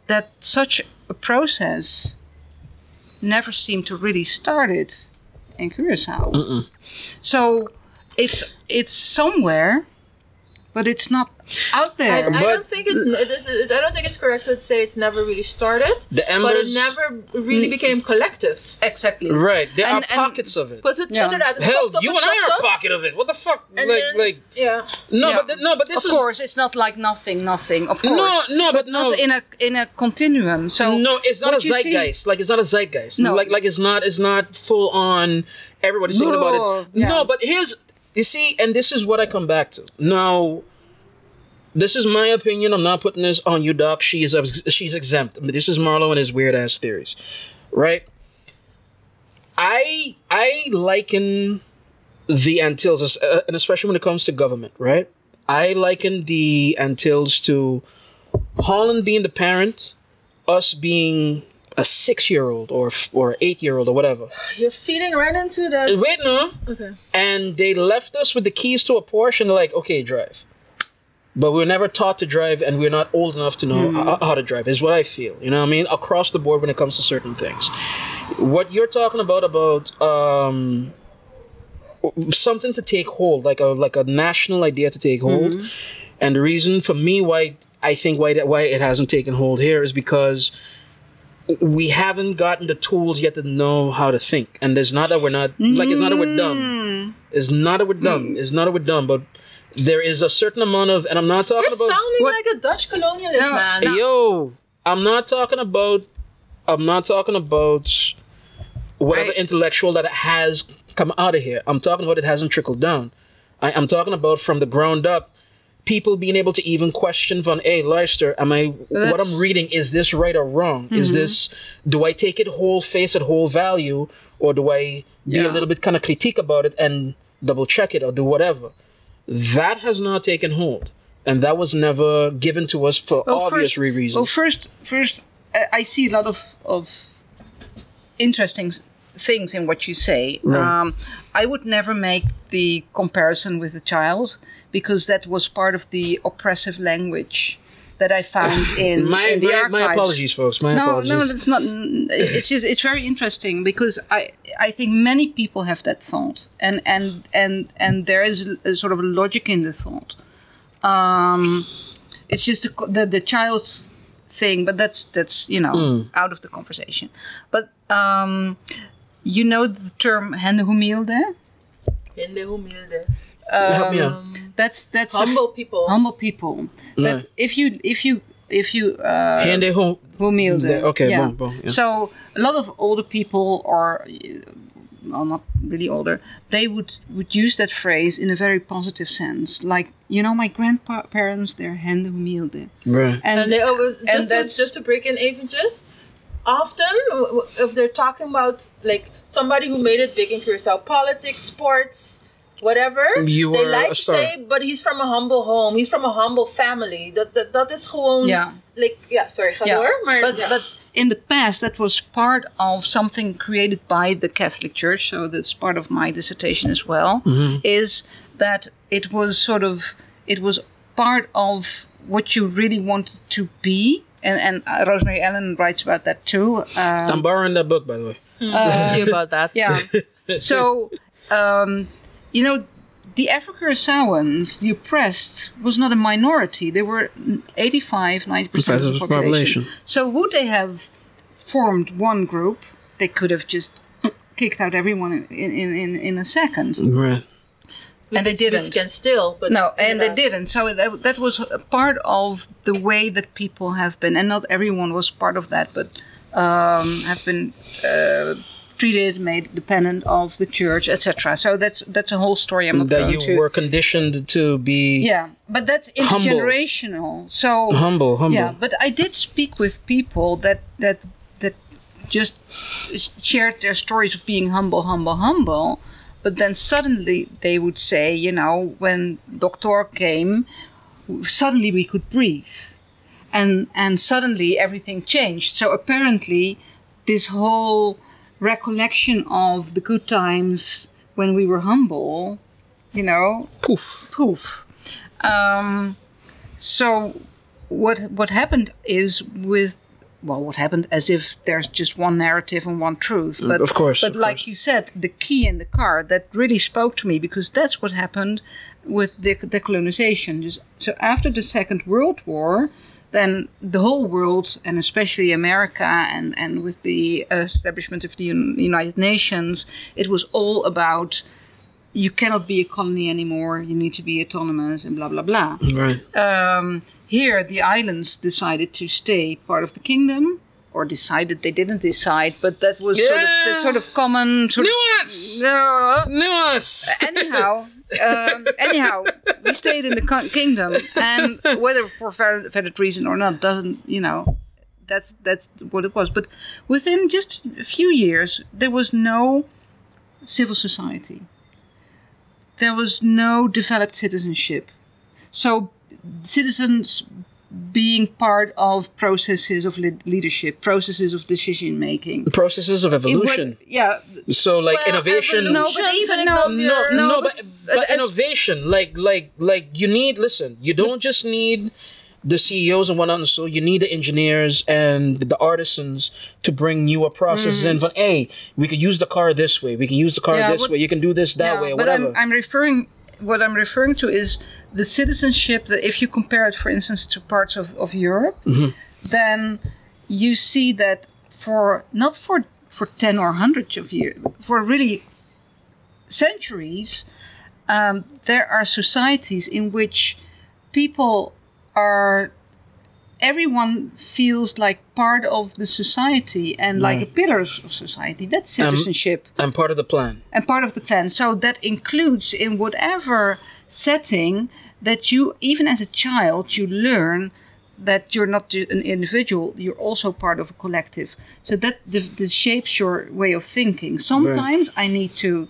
that such a process never seemed to really started in Curaçao. So it's somewhere, but it's not out
I
there.
don't think I don't think it's correct to say it's never really started,
The
but
embers.
it never really became collective.
Exactly.
Right. There
And-
are pockets of it.
Was it
Yeah.
inderdaad? Het
Hell,
popt op,
you
het
and I
popt
are a
op.
pocket of it. What the fuck?
And
Like,
then, yeah.
no,
Yeah.
but this
Of
is
course, it's not like nothing. Of course,
no, but
not
no.
in a continuum. So
No, it's not a
what you see-
zeitgeist. Like it's not a zeitgeist.
No.
Like it's not full on. Everybody's thinking about
No,
it.
yeah.
No, but you see, and this is what I come back to. Now, this is my opinion. I'm not putting this on you, Doc. She's exempt. I mean, this is Marlo and his weird ass theories, right? I liken the Antilles, and especially when it comes to government, right? I liken the Antilles to Holland being the parent, us being a 6-year-old or 8-year-old or whatever.
You're feeding right into that.
Wait, no.
Okay.
And they left us with the keys to a Porsche and they're like, okay, drive. But we were never taught to drive and we're not old enough to know how to drive, is what I feel. You know what I mean? Across the board when it comes to certain things. What you're talking about something to take hold, like a national idea to take hold. And the reason for me why it hasn't taken hold here is because we haven't gotten the tools yet to know how to think. And it's not that we're not like it's not that we're dumb. It's not that we're dumb. It's not that we're dumb, but there is a certain amount of, and I'm not talking
You're
about
sounding like a Dutch colonialist,
No,
man.
no.
yo. I'm not talking about whatever intellectual that has come out of here. I'm talking about it hasn't trickled down. I'm talking about from the ground up, people being able to even question van, hey, luister, what I'm reading, is this right or wrong? Is this, do I take it whole face at whole value, or do I be a little bit kind of critique about it and double check it or do whatever? That has not taken hold. And that was never given to us for obvious reasons.
Well, first, I see a lot of interesting things in what you say.
Right.
I would never make the comparison with the child because that was part of the oppressive language that I found in the archives.
My apologies, folks. My apologies.
No, that's not. It's just it's very interesting because I think many people have that thought, and there is a sort of a logic in the thought. It's just the child's thing, but that's out of the conversation. But you know the term "hendehumielde"?
Hendehumielde.
Help me out.
That's
Humble people.
Humble people. That
Right.
if you
Hende
humilde.
Okay,
yeah.
boom, yeah.
So a lot of older people, or well, not really older, they would use that phrase in a very positive sense. Like, my grandparents, they're hendehumielde.
Right.
And they always
and
just to break in eventjes. Often, if they're talking about like somebody who made it big in Curaçao, politics, sports, whatever,
You
they
were
like
a
to
star.
say, but he's from a humble home. He's from a humble family. Dat is gewoon.
Yeah.
Like, sorry, ga door. Maar,
But in the past, that was part of something created by the Catholic Church. So that's part of my dissertation as well. Is that it was part of what you really wanted to be. And Rosemary Ellen writes about that too.
I'm borrowing that book, by the way.
see about that.
Yeah. So, the Afro-Curaçaoans, the oppressed, was not a minority. They were 85-90% of the population. So would they have formed one group? They could have just kicked out everyone in a second.
Right.
And they didn't.
Which can still, but
No, and they didn't. So that was a part of the way that people have been, and not everyone was part of that, but have been treated, made dependent of the church, etc. So that's a whole story. I'm not
That
going
you
to.
were conditioned to be
Yeah, but that's
Humble.
intergenerational. So
humble.
yeah, but I did speak with people that just shared their stories of being humble. But then suddenly they would say, when Doctor came, suddenly we could breathe. And suddenly everything changed. So apparently this whole recollection of the good times when we were humble, poof. So what happened is what happened, as if there's just one narrative and one truth. But,
Of course,
But
of
like
course.
you said, the key in the car, that really spoke to me, because that's what happened with decolonization. So after the Second World War, then the whole world, and especially America, and with the establishment of the United Nations, it was all about, you cannot be a colony anymore, you need to be autonomous, and blah, blah, blah.
Right.
Here, the islands decided to stay part of the kingdom, or decided, they didn't decide, but that was sort of common
Nuance! Nuance!
Anyhow, we stayed in the kingdom, and whether for valid reason or not doesn't, that's what it was. But within just a few years, there was no civil society. There was no developed citizenship. So citizens being part of processes of leadership, processes of decision making,
Processes of evolution. So like innovation. But innovation, like you need. Listen, you don't just need the CEOs and whatnot. So you need the engineers and the artisans to bring newer processes in. But hey, we could use the car this way. We can use the car this way. You can do this that way. Or
but
whatever.
What I'm referring to is the citizenship that, if you compare it, for instance, to parts of Europe, then you see that not for 10 or 100 of years, for really centuries, there are societies in which everyone feels like part of the society and like a pillar of society. That's citizenship.
I'm part of the plan.
And part of the plan. So that includes, in whatever setting, that you, even as a child, you learn that you're not an individual, you're also part of a collective. So that this shapes your way of thinking. Sometimes I need to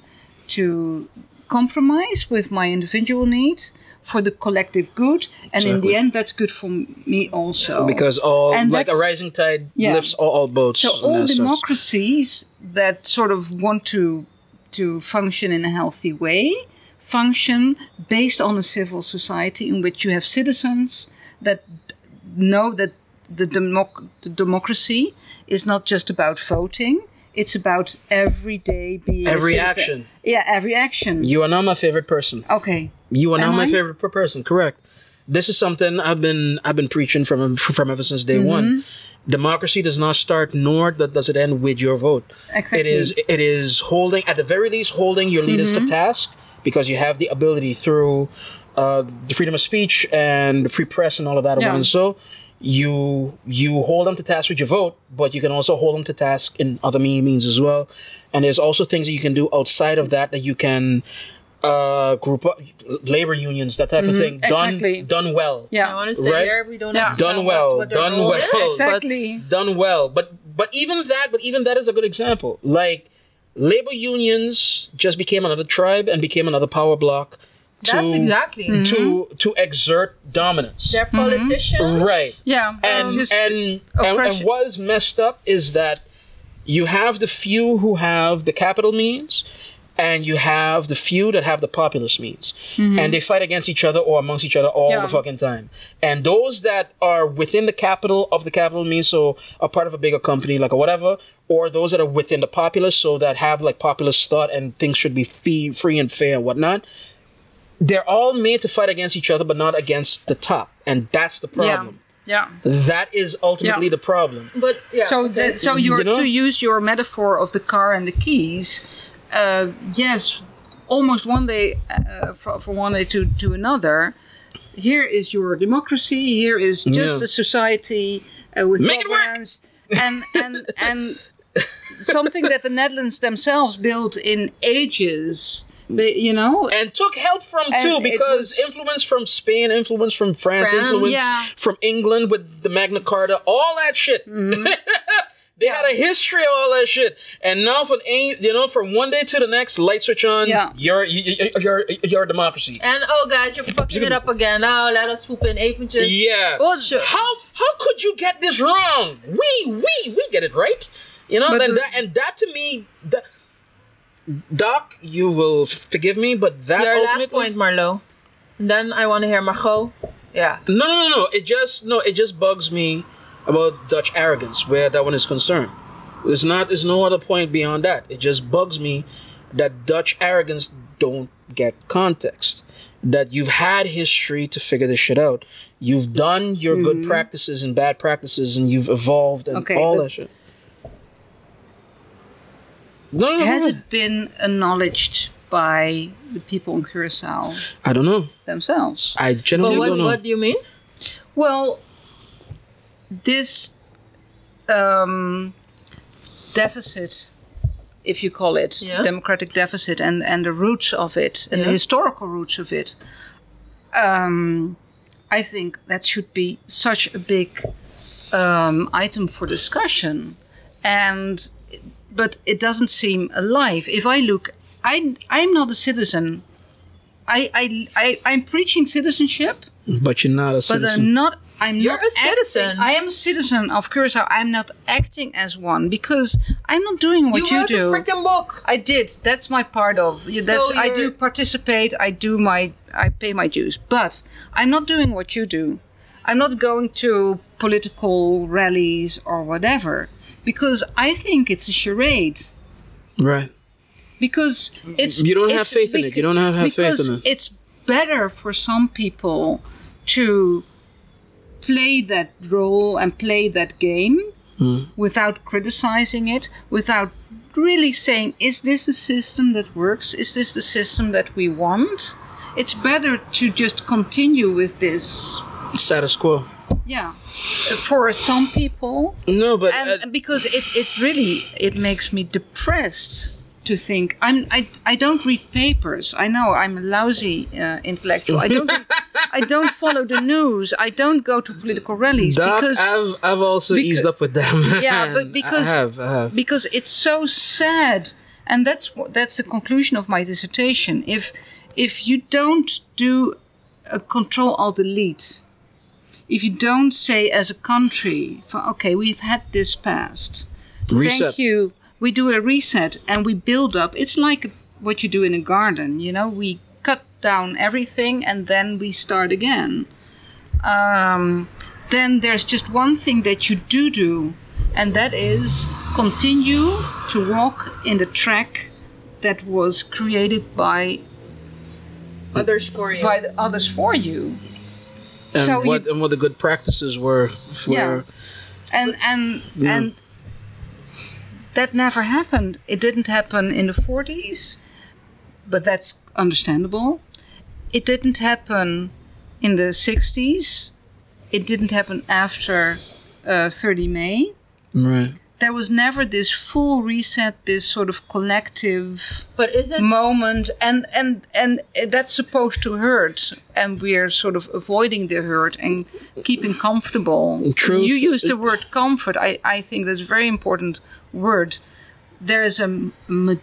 compromise with my individual needs for the collective good, and in the end, that's good for me also.
Because a rising tide lifts all boats.
So all democracies that sort of want to function in a healthy way function based on a civil society in which you have citizens that know that the democracy is not just about voting. It's about every day being
every
a
action.
Yeah, every action.
You are not my favorite person.
Okay.
You are not my favorite person. Correct. This is something I've been preaching from ever since day one. Democracy does not start, nor does it end with your vote.
Exactly.
It is holding, at the very least, holding your leaders to task, because you have the ability through the freedom of speech and the free press and all of that.
Yeah.
And so you hold them to task with your vote, but you can also hold them to task in other means as well. And there's also things that you can do outside of that you can group up, labor unions, that type of thing.
Exactly.
Done well.
Yeah.
I want to say
Right?
here we don't
Yeah.
understand
Done well.
what their
Done
role
well.
is,
Exactly.
Done well. But even that is a good example. Like, labor unions just became another tribe and became another power block
That's exactly.
to exert dominance.
They're politicians.
Right.
Yeah.
And
oppression.
what is messed up is that you have the few who have the capital means, and you have the few that have the populist means. And they fight against each other or amongst each other all the fucking time. And those that are within the capital of the capital means, so are part of a bigger company, like, or whatever, or those that are within the populace, so that have like populist thought and things should be free and fair and whatnot, they're all made to fight against each other, but not against the top. And that's the problem.
Yeah.
That is ultimately
Yeah.
the problem.
But yeah.
So,
okay.
so you're,
You know?
to use your metaphor of the car and the keys, yes, almost one day, from one day to another, here is your democracy, here is just
Yeah.
a society with
Make it work!
programs, and something that the Netherlands themselves built in ages, you know?
And took help from
And
too,
it
because
was-
influence from Spain, influence from France, influence
Yeah.
from England with the Magna Carta, all that shit. They had a history of all that shit, and now from one day to the next, light switch on.
Yeah.
Your democracy.
And oh guys, you're fucking it up again. Now let us swoop in eventjes.
Yeah.
Well,
How could you get this wrong? We get it right. You know,
But
and that to me, Doc, you will forgive me, but that
Your last
ultimately.
point, Marlo. And then I want to hear Margot. Yeah.
No. It just bugs me about Dutch arrogance where that one is concerned. There's no other point beyond that. It just bugs me that Dutch arrogance don't get context. That you've had history to figure this shit out. You've done your good practices and bad practices, and you've evolved and
Okay,
all
but-
that shit. No,
has it been acknowledged by the people in Curacao
I don't know.
themselves?
I generally
But
don't know.
what do you mean?
Well, this deficit, if you call it,
Yeah.
democratic deficit, and the roots of it, and the
Yeah.
historical roots of it, I think that should be such a big item for discussion. But it doesn't seem alive. If I look, I'm not a citizen. I'm preaching citizenship,
But you're not a
but
citizen.
I'm
You're
not
a citizen.
I am a citizen of Curacao. I'm not acting as one because I'm not doing what you
wrote
do.
a freaking book.
I did. That's my part of. That's I do
you're-
participate. I pay my dues, but I'm not doing what you do. I'm not going to political rallies or whatever because I think it's a charade.
Right.
Because it's
You don't have
it's
faith in it. You don't have faith
because
in it.
it's better for some people to play that role and play that game without criticizing it, without really saying, is this the system that works? Is this the system that we want? It's better to just continue with this.
Status quo.
Yeah, for some people,
No, but
and because it really makes me depressed to think I don't read papers. I know I'm a lousy intellectual. I don't follow the news. I don't go to political rallies
Doc,
because
I've also eased up with them.
yeah, but because
I have.
because it's so sad, and that's the conclusion of my dissertation. If you don't do a Control-Alt-Delete, if you don't say as a country, okay, we've had this past.
Reset.
Thank you. We do a reset and we build up. It's like what you do in a garden, you know. We cut down everything and then we start again. Then there's just one thing that you do, and that is continue to walk in the track that was created by
Others for you.
the others for you.
And
So
what the good practices were for
Yeah. And that never happened. It didn't happen in the 40s, but that's understandable. It didn't happen in the 60s. It didn't happen after 30 May.
right.
There was never this full reset, this sort of collective
But is it
moment, and that's supposed to hurt, and we're sort of avoiding the hurt and keeping comfortable.
Truth-
You use the word comfort. I think that's a very important word. There is a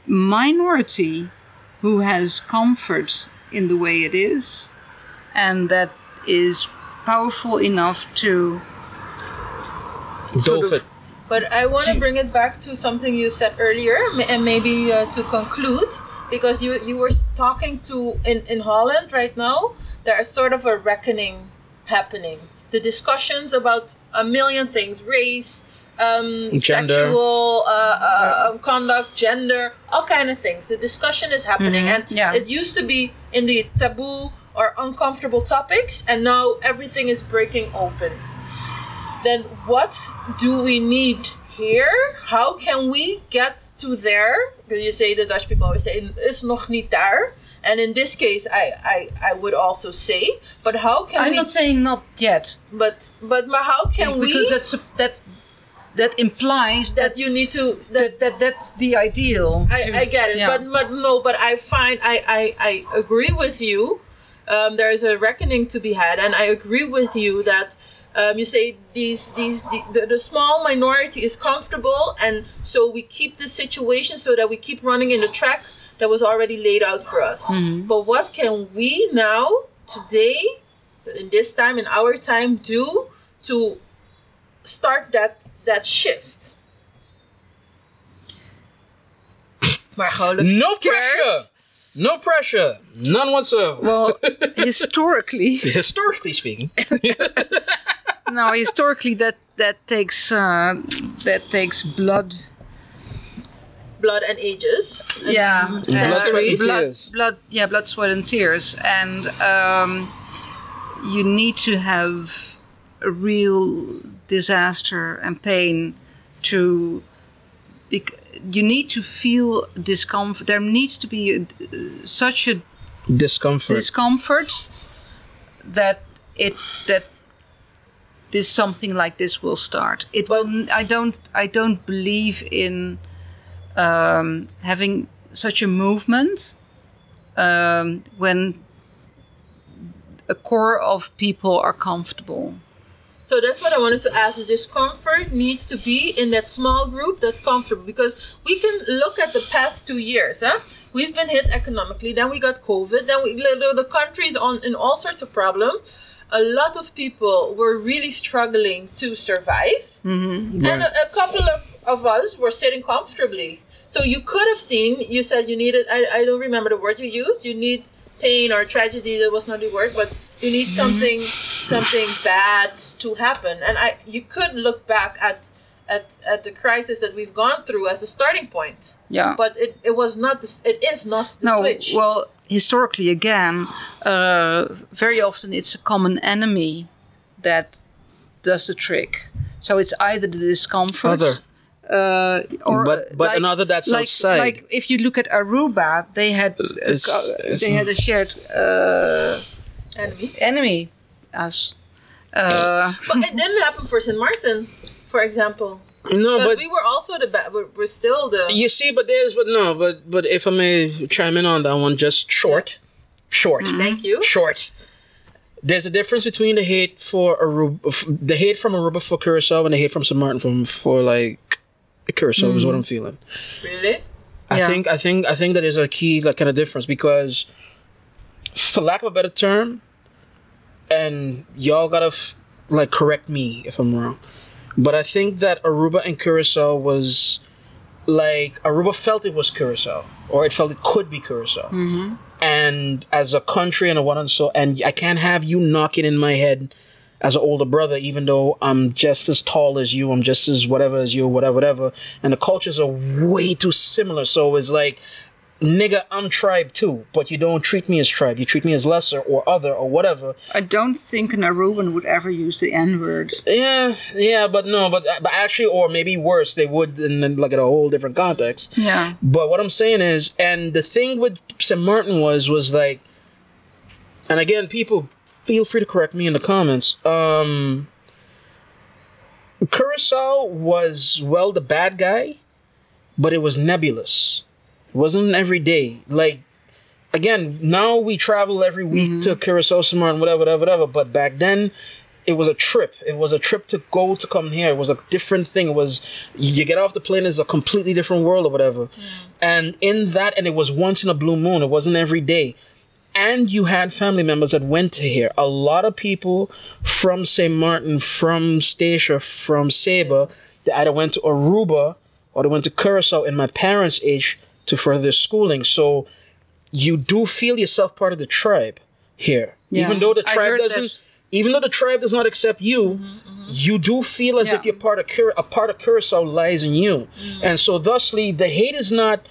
minority who has comfort in the way it is, and that is powerful enough to sort of-
Dolphin.
But I want to bring it back to something you said earlier, and maybe to conclude, because you were talking to in Holland right now. There is sort of a reckoning happening. The discussions about a million things, race,
Gender.
sexual conduct, gender, all kind of things. The discussion is happening, and
Yeah.
it used to be in the taboo or uncomfortable topics, and now everything is breaking open. then what do we need here? How can we get to there? Because you say, the Dutch people always say, is nog niet daar. And in this case, I would also say, but how can
I'm
we...
not saying not yet.
But how can we...
Because that implies
that you need to...
that's the ideal.
I get it,
Yeah.
but I find I agree with you. There is a reckoning to be had, and I agree with you that you say the small minority is comfortable, and so we keep the situation so that we keep running in the track that was already laid out for us. But what can we now, today, in this time, in our time, do to start that shift?
No pressure. No pressure. None whatsoever.
Well, historically,
Historically speaking.
no, historically that takes blood.
Blood and ages.
Yeah,
Blood, sweat, and tears.
blood, sweat, and tears, and you need to have a real disaster and pain to. You need to feel discomfort. There needs to be such a discomfort that this something like this will start. It will. I don't believe in having such a movement when a core of people are comfortable.
So that's what I wanted to ask. The discomfort needs to be in that small group that's comfortable, because we can look at the past 2 years. We've been hit economically, then we got COVID, then the country is in all sorts of problems. A lot of people were really struggling to survive, and a couple of us were sitting comfortably. So you could have seen, you said you needed, I don't remember the word you used, you need pain or tragedy, that was not the word, but you need something bad to happen. And you could look back at the crisis that we've gone through as a starting point.
Yeah.
But it was not it is not the switch.
Well, historically again, very often it's a common enemy that does the trick. So it's either the discomfort. Or
but another that's outside.
Like if you look at Aruba, they had a shared enemy, us.
But it didn't happen for St. Martin, for example.
No, but
we were also we're still the.
You see, but if I may chime in on that one, just short.
Thank you.
Short. There's a difference between the hate for Aruba, the hate from Aruba for Curacao, and the hate from St. Martin for like Curacao is what I'm feeling.
Really?
I think that is a key kind of difference, because, for lack of a better term, and y'all gotta correct me if I'm wrong, but I think that Aruba and Curacao was Aruba felt it was Curacao, or it felt it could be Curacao, and as a country and and I can't have you knocking in my head as an older brother, even though I'm just as tall as you, I'm just as whatever as you, whatever, and the cultures are way too similar. So it's like, nigga, I'm tribe too, but you don't treat me as tribe. You treat me as lesser or other or whatever.
I don't think an Aruban would ever use the N-word.
Yeah, but actually, or maybe worse, they would in in a whole different context.
Yeah.
But what I'm saying is, and the thing with St. Martin was like, and again, people, feel free to correct me in the comments. Curacao was, the bad guy, but it was nebulous. It wasn't every day. Again, now we travel every week to Curacao, St. Martin, whatever. But back then, it was a trip. It was a trip to come here. It was a different thing. It was, you get off the plane, it's a completely different world or whatever. And in that, and it was once in a blue moon. It wasn't every day. And you had family members that went to here. A lot of people from St. Martin, from Statia, from Saba, they either went to Aruba or they went to Curacao in my parents' age to further their schooling. So you do feel yourself part of the tribe here. Yeah. Even though the tribe does not accept you, you do feel as if you're part of Curacao lies in you. And so thusly, the hate is not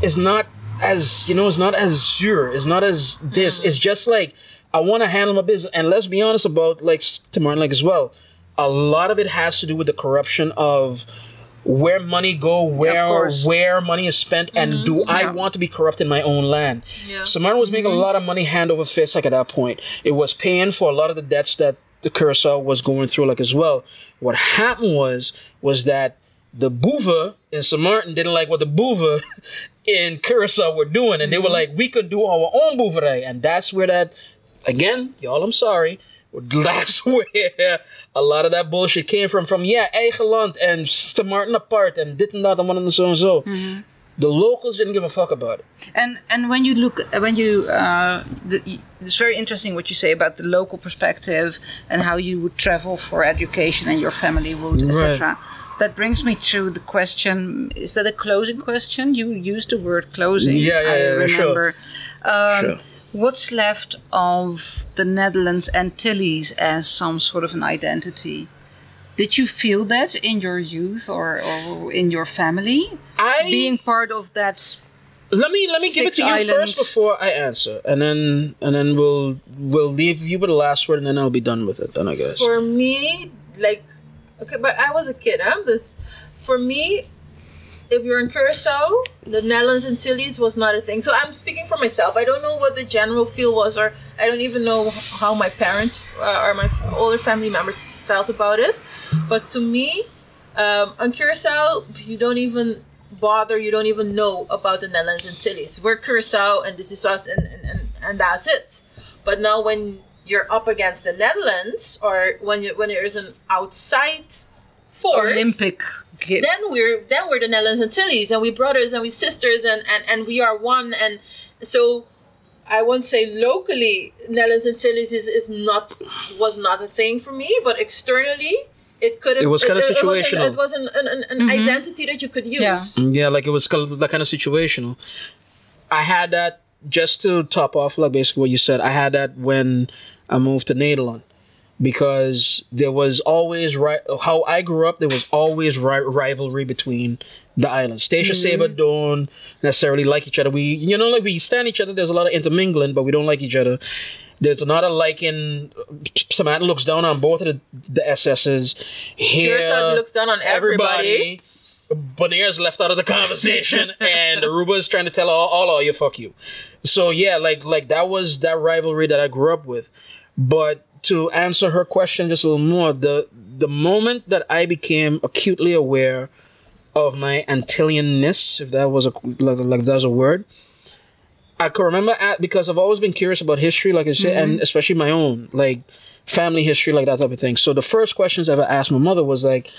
as, it's not as zero, it's not as this, it's just like, I want to handle my business. And let's be honest about, to Martin, as well, a lot of it has to do with the corruption of where money go, where money is spent, and do I want to be corrupt in my own land?
Yeah.
So Martin was making a lot of money hand over fist, like at that point. It was paying for a lot of the debts that the Curacao was going through, like as well. What happened was that the Boeven in St. Martin didn't like what the Boeven in Curacao were doing, and they were like, we could do our own Boeverij, and that's where that, again, y'all, I'm sorry, that's where a lot of that bullshit came from eigen land and St. Martin apart and dit and dat and one and so and so. The locals didn't give a fuck about it.
And when you look, it's very interesting what you say about the local perspective and how you would travel for education and your family would, etc.
Right.
That brings me to the question, is that a closing question? You used the word closing, I remember.
Sure.
What's left of the Netherlands Antilles as some sort of an identity? Did you feel that in your youth or in your family? Being part of that.
Let me give it to you first before I answer, and then we'll leave you with the last word, and then I'll be done with it. Then I guess.
For me, okay, but I was a kid. For me, if you're in Curacao, the Netherlands Antilles was not a thing. So I'm speaking for myself. I don't know what the general feel was, or I don't even know how my parents or my older family members felt about it. But to me, on Curacao, you don't even bother, you don't even know about the Netherlands Antilles. We're Curacao and this is us and that's it. But now when you're up against the Netherlands, or when there is an outside force,
Olympic game,
then we're the Netherlands Antilles, and we brothers and we sisters, and we are one. And so I won't say locally Netherlands Antilles was not a thing for me, but externally it could have.
It was kind of situational.
It was an identity that you could use.
Yeah, like it was kind of situational. I had that, just to top off, like basically what you said. I had that when I moved to Nederland, because there was always how I grew up. There was always rivalry between the islands. Statia Sabre don't necessarily like each other. We stand each other. There's a lot of intermingling, but we don't like each other. There's another liking. Samantha looks down on both of the SS's. Here,
Curacao looks down on everybody.
Bonaire's left out of the conversation, and Aruba is trying to tell all you, fuck you. So yeah, like that was that rivalry that I grew up with. But to answer her question just a little more, the moment that I became acutely aware of my Antilleanness, if that was a word, I could remember because I've always been curious about history, like I said, and especially my own, like family history, like that type of thing. So the first questions I ever asked my mother was like,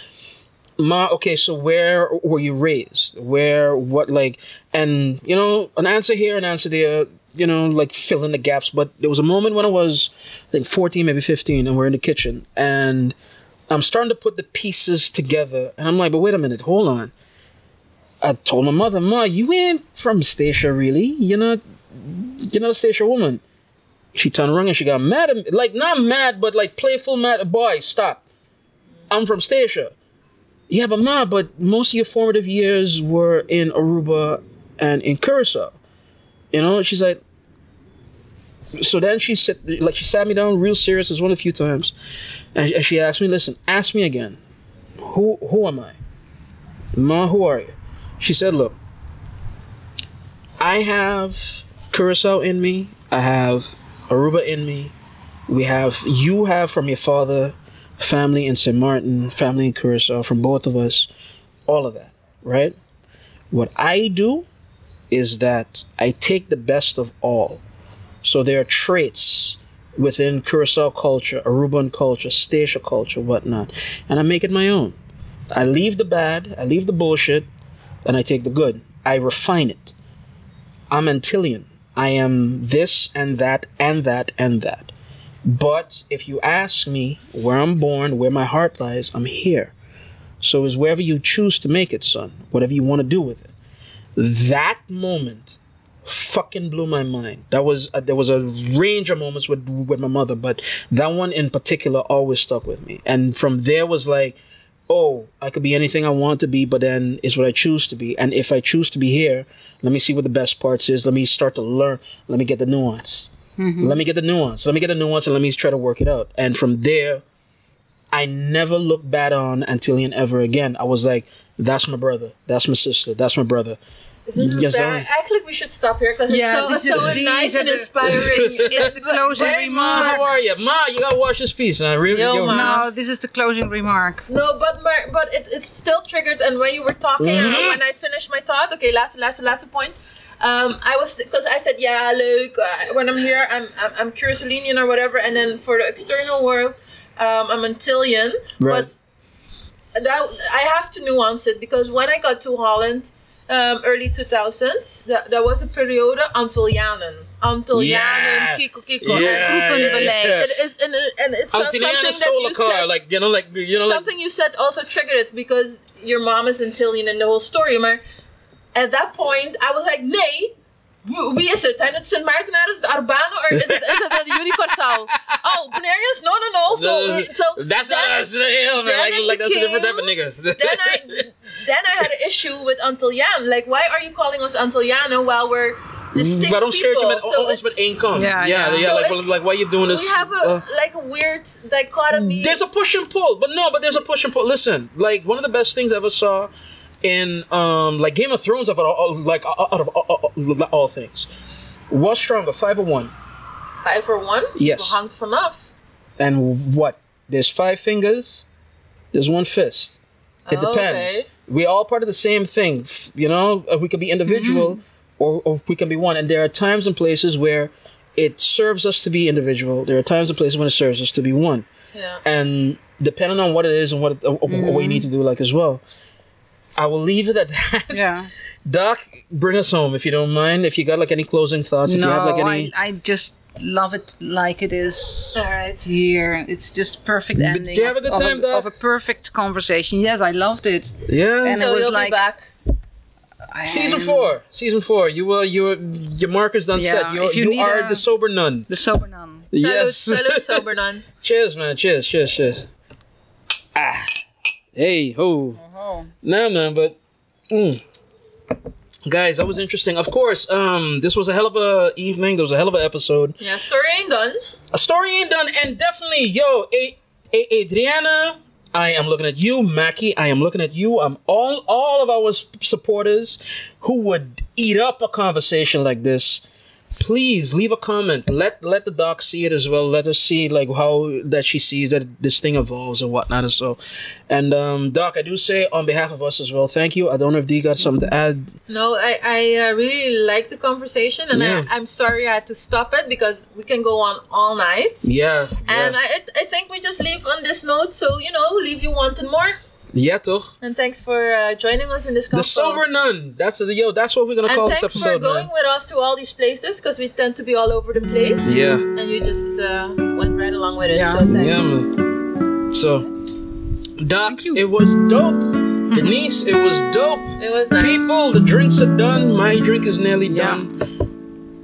Ma, okay, so where were you raised? And, an answer here, an answer there, like fill in the gaps. But there was a moment when I was, I think, 14, maybe 15, and we're in the kitchen, and I'm starting to put the pieces together, and I'm like, but wait a minute, hold on. I told my mother, Ma, you ain't from Statia, really. You're not a Statia woman. She turned around and she got mad at me. Like, not mad, but like playful mad. Boy, stop. I'm from Statia. Yeah, but Ma, but most of your formative years were in Aruba and in Curacao. She's like, so then she sat me down real serious. It was one of the few times. And she asked me, listen, ask me again. Who am I? Ma, who are you? She said, look, I have Curacao in me. I have Aruba in me. You have from your father, family in St. Martin, family in Curacao, from both of us, all of that, right? What I do is that I take the best of all. So there are traits within Curacao culture, Aruban culture, Statia culture, whatnot, and I make it my own. I leave the bad, I leave the bullshit, and I take the good. I refine it. I'm Antillean. I am this and that and that and that. But if you ask me where I'm born, where my heart lies, I'm here. So it's wherever you choose to make it, son. Whatever you want to do with it. That moment fucking blew my mind. There was a range of moments with my mother, but that one in particular always stuck with me. And from there was like, oh, I could be anything I want to be, but then it's what I choose to be. And if I choose to be here, let me see what the best parts is. Let me start to learn. Let me get the nuance. Let me get the nuance. And let me try to work it out. And from there, I never looked bad on Antillean ever again. I was like, that's my brother, that's my sister, that's my brother.
Yes, I think we should stop here because it's so nice and inspiring.
It's the closing remark.
How are you? Ma, you gotta watch this piece. Really?
No, this is the closing remark.
No, but it's still triggered. And when you were talking, when I finished my thought, okay, last point. I was, because I said, yeah, look, when I'm here, I'm Curaçaolean or whatever, and then for the external world, I'm Antillean.
Right.
But that, I have to nuance it, because when I got to Holland, early 2000s, that was a periode Antillianen, Kiko.
Yes.
It is, and it's something that
stole
you
a car,
said, something you said also triggered it, because your mom is Antillean and the whole story. Maar at that point, I was like, nee, wie is het? Zijn het Sint Maartenaars, de Arbanen, or is it een Jullie-kwartaal? Oh, Benarians? No. So
that's not us. Like that's a different type of nigga.
then I had an issue with Antilliaan. Like, why are you calling us Antillianen while we're distinct
Waarom scheert je
people?
ons met één kant?
Yeah.
Like why you doing this?
We have a weird dichotomy.
There's a push and pull, but there's a push and pull. Listen, like one of the best things I ever saw in like Game of Thrones, out of all things, was stronger. 5 or 1.
5 or 1?
Yes.
Hangt vanaf.
And what? There's 5 fingers. There's 1 fist. It depends.
Okay.
We're all part of the same thing. You know, we can be individual or we can be one. And there are times and places where it serves us to be individual. There are times and places when it serves us to be one.
Yeah.
And depending on what it is and what you need to do, like as well. I will leave it at that.
Yeah.
Doc, bring us home if you don't mind. If you got like any closing thoughts, if you have like any.
I just love it like it is.
All right.
Here, it's just perfect ending.
Did you have a good time, Doc?
Of a perfect conversation. Yes, I loved it.
Yeah.
And
So
it was
you'll
like
be back.
Season 4. Your marker's done set. You are the sober nun.
The sober nun.
Yes.
Salute, sober nun.
Cheers, man. Cheers. Hey, ho. Nah, man, but guys, that was interesting. Of course, this was a hell of a evening. There was a hell of an episode.
Yeah, story ain't done.
A story ain't done, and definitely, Adriana, I am looking at you. Mackie, I am looking at you. All of our supporters who would eat up a conversation like this. Please leave a comment. Let the doc see it as well. Let us see like how that she sees that this thing evolves and whatnot and so. And Doc, I do say on behalf of us as well, thank you. I don't know if D got something to add.
No, I really liked the conversation, and I'm sorry I had to stop it because we can go on all night.
Yeah.
And I think we just leave on this note, so leave you wanting more.
Yeah, toch?
And thanks for joining us in this convo.
The sober nun. That's what we're gonna call this episode.
And thanks for going with us to all these places, because we tend to be all over the place.
Yeah.
And you just went right along with it.
Yeah.
So thanks.
Yeah, man. So, Doc, it was dope. Denise, it was dope.
It was nice.
People, the drinks are done. My drink is nearly done.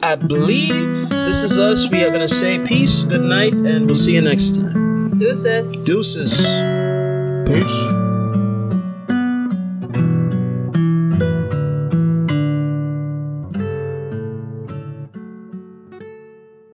I believe this is us. We are gonna say peace, good night, and we'll see you next time.
Deuces.
Deuces. Peace.